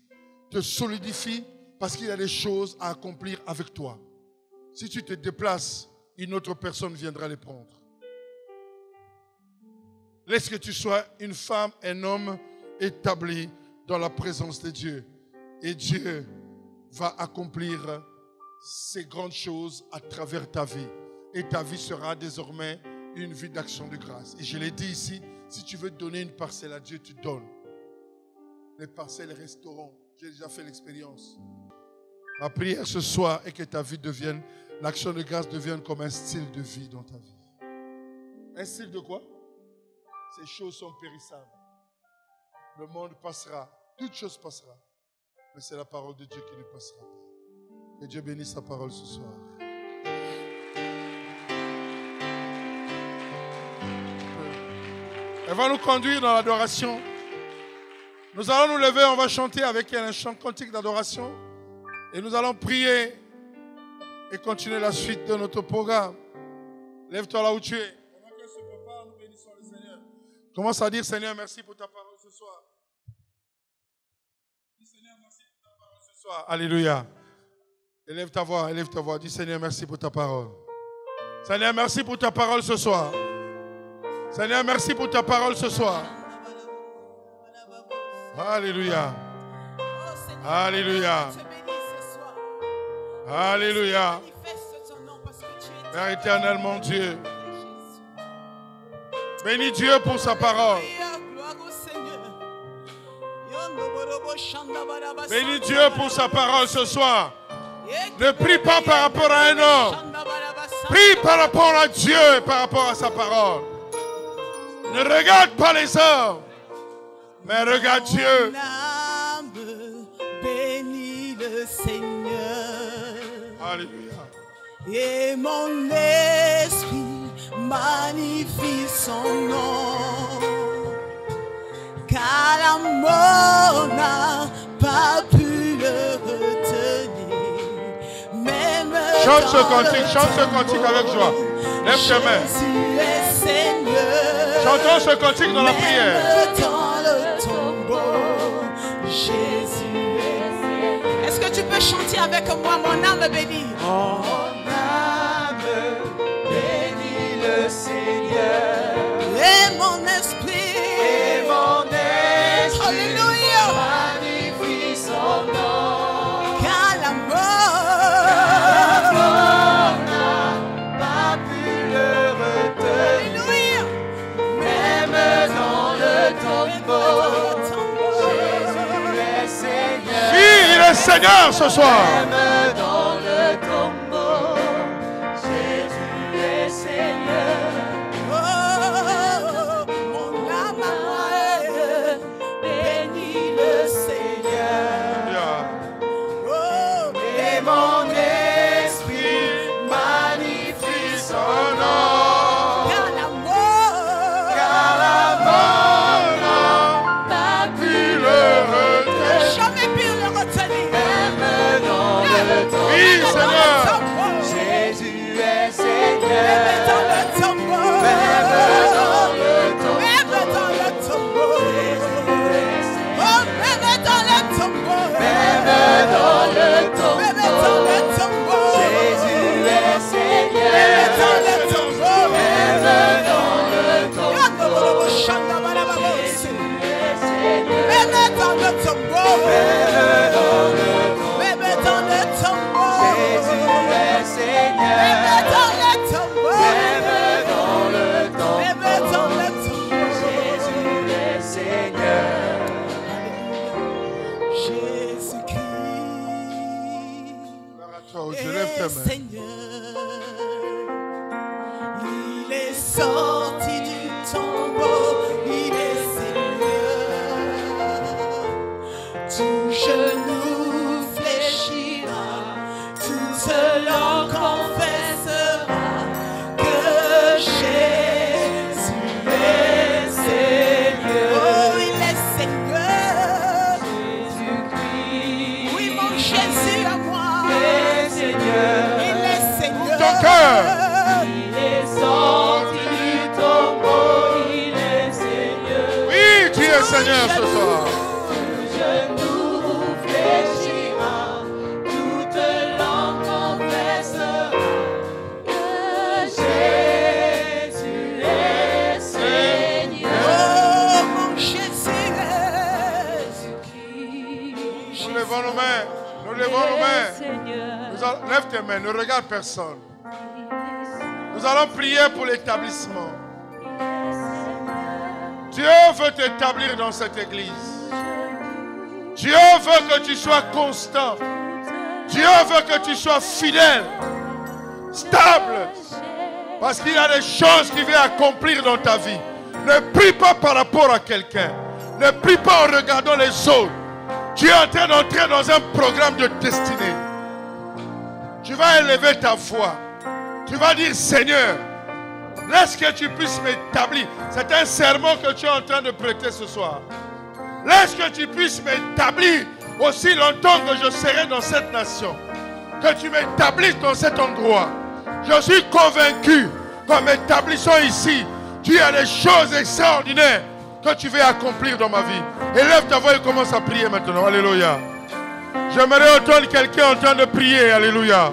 te solidifie parce qu'il y a des choses à accomplir avec toi. Si tu te déplaces, une autre personne viendra les prendre. Laisse que tu sois une femme, un homme établi dans la présence de Dieu. Et Dieu va accomplir ces grandes choses à travers ta vie. Et ta vie sera désormais une vie d'action de grâce. Et je l'ai dit ici, si tu veux donner une parcelle à Dieu, tu donnes. Les parcelles resteront. J'ai déjà fait l'expérience. Ma prière ce soir est que ta vie devienne, l'action de grâce devienne comme un style de vie dans ta vie. Un style de quoi? Ces choses sont périssables. Le monde passera. Toute chose passera. Mais c'est la parole de Dieu qui ne passera pas. Que Dieu bénisse sa parole ce soir. Elle va nous conduire dans l'adoration. Nous allons nous lever, on va chanter avec elle un chant cantique d'adoration. Et nous allons prier et continuer la suite de notre programme. Lève-toi là où tu es. Pendant qu'elle se prépare, nous bénissons le Seigneur. Commence à dire, Seigneur, merci pour ta parole ce soir. Dis, Seigneur, merci pour ta parole ce soir. Alléluia. Élève ta voix, élève ta voix. Dis, Seigneur, merci pour ta parole. Seigneur, merci pour ta parole ce soir. Seigneur, merci pour ta parole ce soir. Alléluia. Alléluia. Alléluia. Père éternel, mon Dieu. Bénis Dieu pour sa parole. Bénis Dieu pour sa parole ce soir. Ne prie pas par rapport à un homme. Prie par rapport à Dieu et par rapport à sa parole. Ne regarde pas les hommes, mais regarde Dieu. Mon âme bénit le Seigneur. Alléluia. Et mon esprit magnifie son nom. Car la mort n'a pas pu le retenir. Même Chante ce cantique avec joie. Lève tes mains. Jésus est Seigneur. Chantons ce cantique dans la prière. Même dans le tombeau, Jésus est Seigneur. Est-ce que tu peux chanter avec moi, mon âme bénie? Mon âme bénit le Seigneur. Et mon esprit, alléluia, magnifie son nom. Car la mort n'a pas pu le retenir. Alléluia. Même dans le tombeau, Jésus est Seigneur. Oui, il est Seigneur ce soir. Même dans le tombeau, Jésus est Seigneur. Oh, mon âme bénit le Seigneur. Oh, et mon esprit magnifie son nom. Car la mort n'a pas pu le retenir. Jamais pu le retenir. Même dans le tombeau, Oui, Seigneur. Jésus est Seigneur. Seigneur ce soir. Nous levons nos mains. Lève tes mains, ne regarde personne. Nous allons prier pour l'établissement. Dieu veut t'établir dans cette église. Dieu veut que tu sois constant. Dieu veut que tu sois fidèle, stable. Parce qu'il y a des choses qu'il veut accomplir dans ta vie. Ne prie pas par rapport à quelqu'un. Ne prie pas en regardant les autres. Tu es en train d'entrer dans un programme de destinée. Tu vas élever ta voix. Tu vas dire, Seigneur, laisse que tu puisses m'établir. C'est un serment que tu es en train de prêter ce soir. Laisse que tu puisses m'établir aussi longtemps que je serai dans cette nation. Que tu m'établisses dans cet endroit. Je suis convaincu qu'en m'établissant ici, tu as des choses extraordinaires que tu veux accomplir dans ma vie. Élève ta voix et commence à prier maintenant. Alléluia. J'aimerais entendre quelqu'un en train de prier. Alléluia.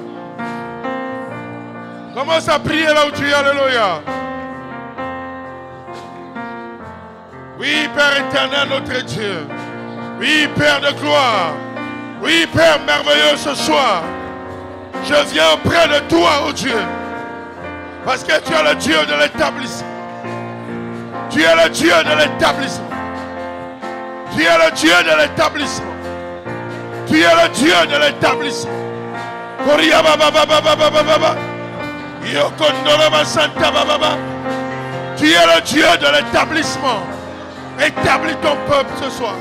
Commence à prier là où tu es. Alléluia. Oui, Père éternel, notre Dieu. Oui, Père de gloire. Oui, Père merveilleux ce soir. Je viens auprès de toi, oh Dieu. Parce que tu es le Dieu de l'établissement. Tu es le Dieu de l'établissement. Tu es le Dieu de l'établissement. Tu es le Dieu de l'établissement. Tu es le Dieu de l'établissement. Établis ton peuple ce soir.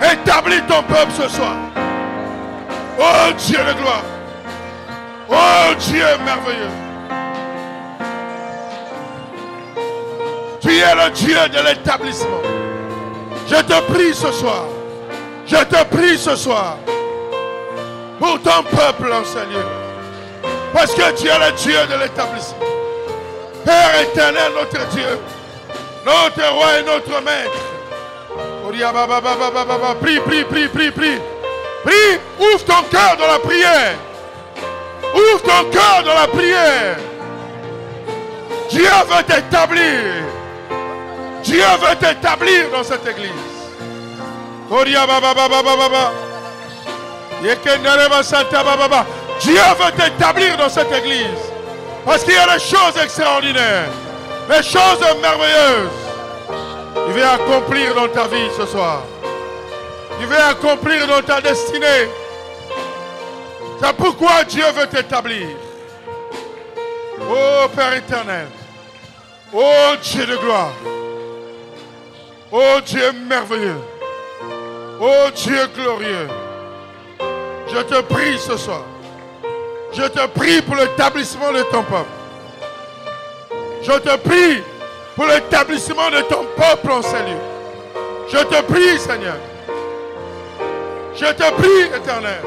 Établis ton peuple ce soir. Oh Dieu de gloire. Oh Dieu merveilleux. Tu es le Dieu de l'établissement. Je te prie ce soir. Je te prie ce soir. Pour ton peuple, Seigneur. Parce que tu es le Dieu de l'établissement. Père éternel, notre Dieu. Notre roi et notre maître. Prie, prie, prie, prie, prie. Prie, ouvre ton cœur dans la prière. Ouvre ton cœur dans la prière. Dieu veut t'établir. Dieu veut t'établir dans cette église. Dieu veut t'établir dans cette église. Parce qu'il y a des choses extraordinaires. Des choses merveilleuses. Il veut accomplir dans ta vie ce soir. Il veut accomplir dans ta destinée. C'est pourquoi Dieu veut t'établir. Oh Père éternel. Oh Dieu de gloire. Oh Dieu merveilleux. Oh Dieu glorieux. Je te prie ce soir. Je te prie pour l'établissement de ton peuple. Je te prie pour l'établissement de ton peuple en salut. Je te prie, Seigneur. Je te prie, éternel.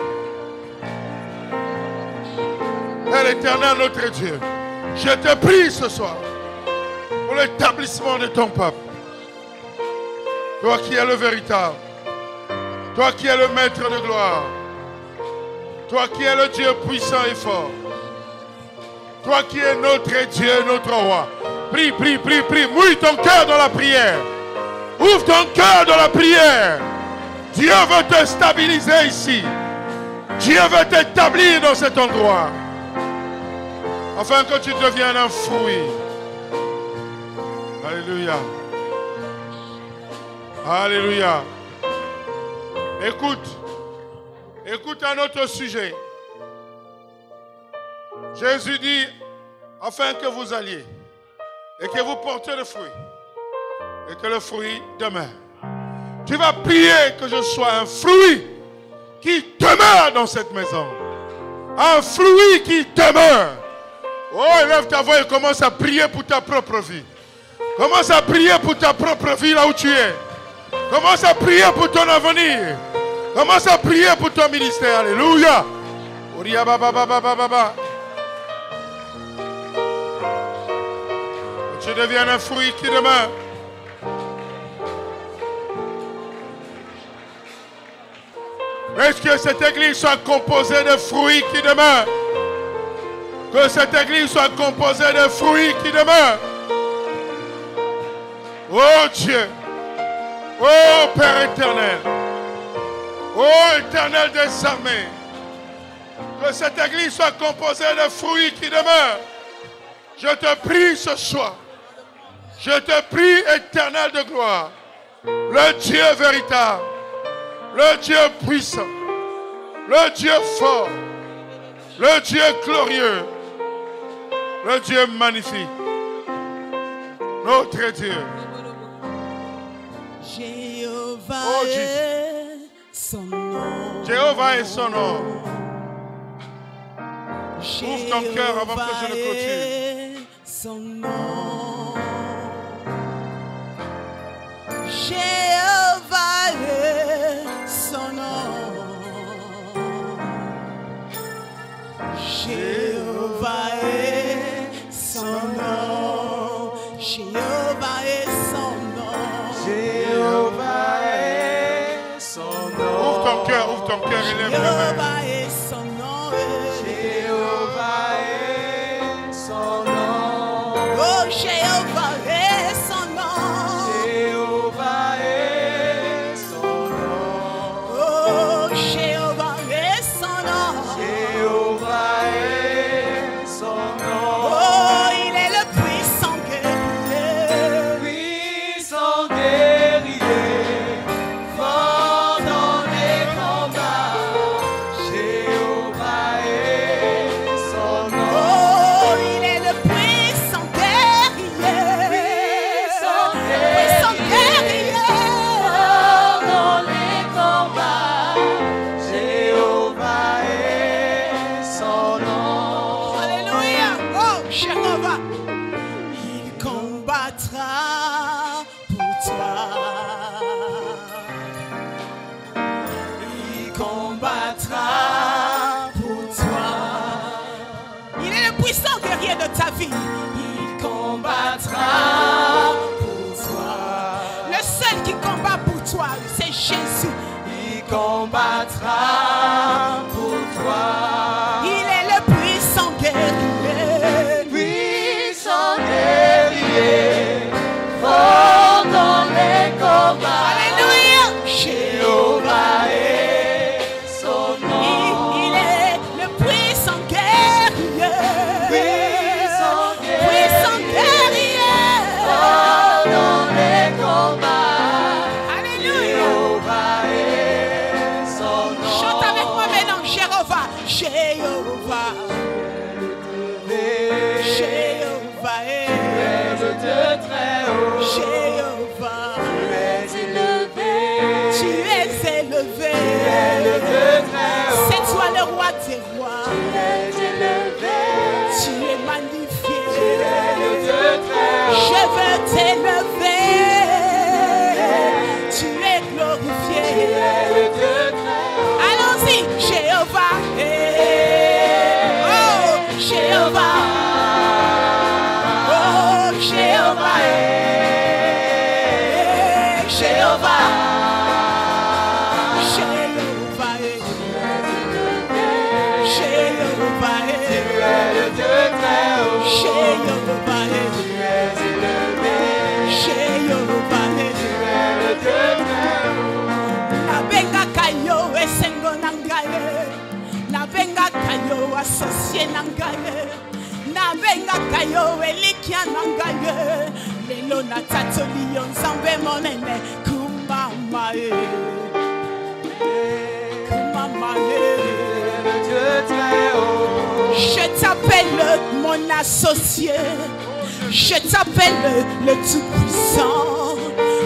Père éternel, notre Dieu. Je te prie ce soir pour l'établissement de ton peuple. Toi qui es le véritable. Toi qui es le maître de gloire. Toi qui es le Dieu puissant et fort. Toi qui es notre Dieu, notre roi. Prie, prie, prie, prie. Mouille ton cœur dans la prière. Ouvre ton cœur dans la prière. Dieu veut te stabiliser ici. Dieu veut t'établir dans cet endroit. Afin que tu deviennes un fruit. Alléluia. Alléluia. Écoute un autre sujet. Jésus dit, afin que vous alliez et que vous portez le fruit et que le fruit demeure. Tu vas prier que je sois un fruit qui demeure dans cette maison. Un fruit qui demeure. Oh, élève ta voix et commence à prier pour ta propre vie. Commence à prier pour ta propre vie là où tu es. Commence à prier pour ton avenir. Commence à prier pour ton ministère. Alléluia. Que tu deviennes un fruit qui demeure. Est-ce que cette église soit composée de fruits qui demeurent? Que cette église soit composée de fruits qui demeurent. Oh Dieu. Oh Père éternel. Oh Éternel des armées. Que cette église soit composée de fruits qui demeurent. Je te prie ce soir. Je te prie, Éternel de gloire. Le Dieu véritable. Le Dieu puissant. Le Dieu fort. Le Dieu glorieux. Le Dieu magnifique. Notre Dieu. Jéhovah Oh, est son nom. Jéhovah est son nom. Ouvre ton cœur avant que je ne clôture. Son nom. Jéhovah est son nom. Jéhovah est son nom. Jéhovah est son nom. Jéhovah est son nom. Ouvre ton cœur, élève le main. Jéhovah est son nom. Jéhovah est son nom. Oh, Jéhovah est son nom. Jéhovah est son nom. Oh, Jéhovah est son nom. Jéhovah est son nom. Oh, il est le puissant guerrier. Puissant guerrier, fort dans les combats. Jéhovah est son nom. Oh, il est le puissant guerrier. Puissant guerrier. Fort dans les combats. Jéhovah est son nom. Alléluia. Oh, Jéhovah. Il combattra pour toi. Il combattra pour toi. Il est le puissant guerrier de ta vie. Il combattra pour toi. Le seul qui combat pour toi, c'est Jésus. Il combattra pour toi. Il est le puissant guerrier. Puissant guerrier, Fort dans les combats. Alléluia. Jéhovah est son nom. Il est le puissant guerrier. Puissant Puissant guerrier. Fort dans les combats. Alléluia. Jéhovah est son nom. Chante avec moi maintenant. Jéhovah. Jéhovah. Jéhovah est. Le Dieu très haut. Jéhovah. Tu es élevé. Tu es élevé. Le Dieu très haut. C'est toi le roi des rois. Tu es élevé. Tu es magnifié. Le Dieu très haut. Je veux t'élever. Tu es glorifié. Le Dieu très haut. Allons-y, Jéhovah. Oh, Jéhovah. Jéhovah, Jéhovah, Jéhovah, Jéhovah, Tu es le Dieu très haut. Jéhovah, Tu es élevé. Jéhovah, Tu es le Dieu très haut. Nabenga kayo esengo nangaye, nabenga kayo associé nangaye, nabenga kayo elikia nangaye, lelo natatoli yonzambe monene kumamae, kumamae. Le Dieu très haut. Je t'appelle mon associé, je t'appelle le Tout-Puissant,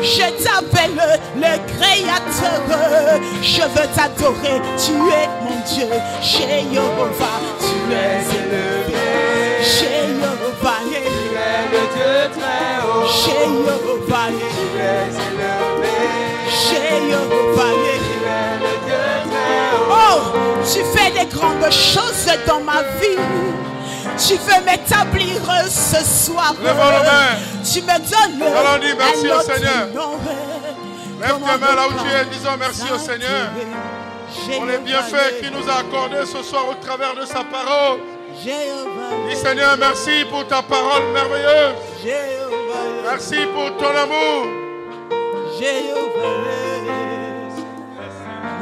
je t'appelle le Créateur, je veux t'adorer, tu es mon Dieu, Jéhovah, tu es élevé, Jéhovah, Tu es le Dieu très haut. Jéhovah, Tu es élevé. Jéhovah. Tu es le Dieu très haut. Oh, tu fais des grandes choses dans ma vie. Tu veux m'établir ce soir. Lève les mains. Tu me donnes Allons dire merci un au autre Seigneur. nom. Lève tes mains là où tu es, disons merci au Seigneur pour les bienfaits qu'il nous a accordés ce soir au travers de sa parole. Dis Seigneur, merci pour ta parole merveilleuse. Merci pour ton amour.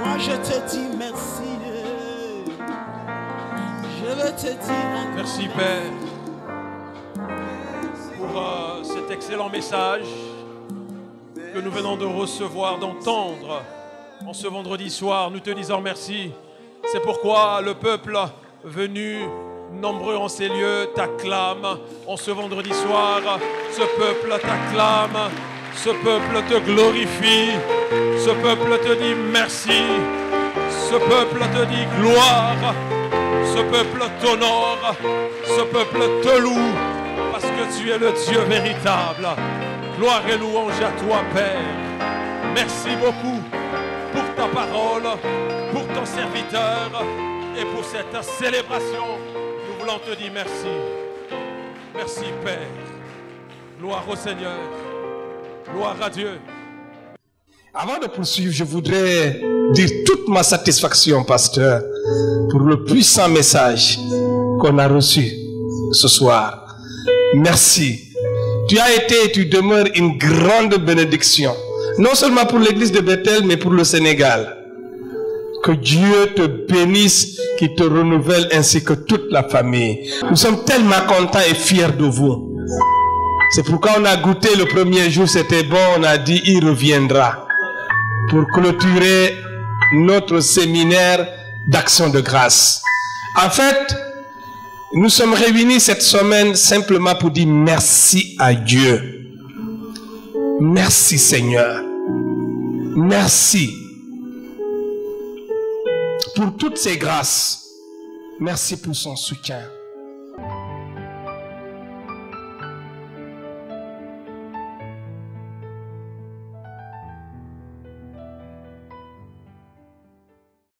Moi je te dis merci. Je veux te dire Merci Père pour cet excellent message que nous venons de recevoir, d'entendre en ce vendredi soir. Nous te disons merci. C'est pourquoi le peuple venu nombreux en ces lieux t'acclame en ce vendredi soir. Ce peuple t'acclame, ce peuple te glorifie, ce peuple te dit merci, ce peuple te dit gloire. Ce peuple t'honore, ce peuple te loue, parce que tu es le Dieu véritable. Gloire et louange à toi, Père. Merci beaucoup pour ta parole, pour ton serviteur et pour cette célébration. Nous voulons te dire merci. Merci, Père. Gloire au Seigneur. Gloire à Dieu. Avant de poursuivre, je voudrais dire toute ma satisfaction, pasteur, pour le puissant message qu'on a reçu ce soir. Merci. Tu as été et tu demeures une grande bénédiction, non seulement pour l'église de Bethel, mais pour le Sénégal. Que Dieu te bénisse, qu'il te renouvelle ainsi que toute la famille. Nous sommes tellement contents et fiers de vous. C'est pourquoi on a goûté le premier jour, c'était bon, on a dit il reviendra pour clôturer notre séminaire d'action de grâce. En fait, nous sommes réunis cette semaine simplement pour dire merci à Dieu. Merci Seigneur. Merci pour toutes ces grâces. Merci pour son soutien.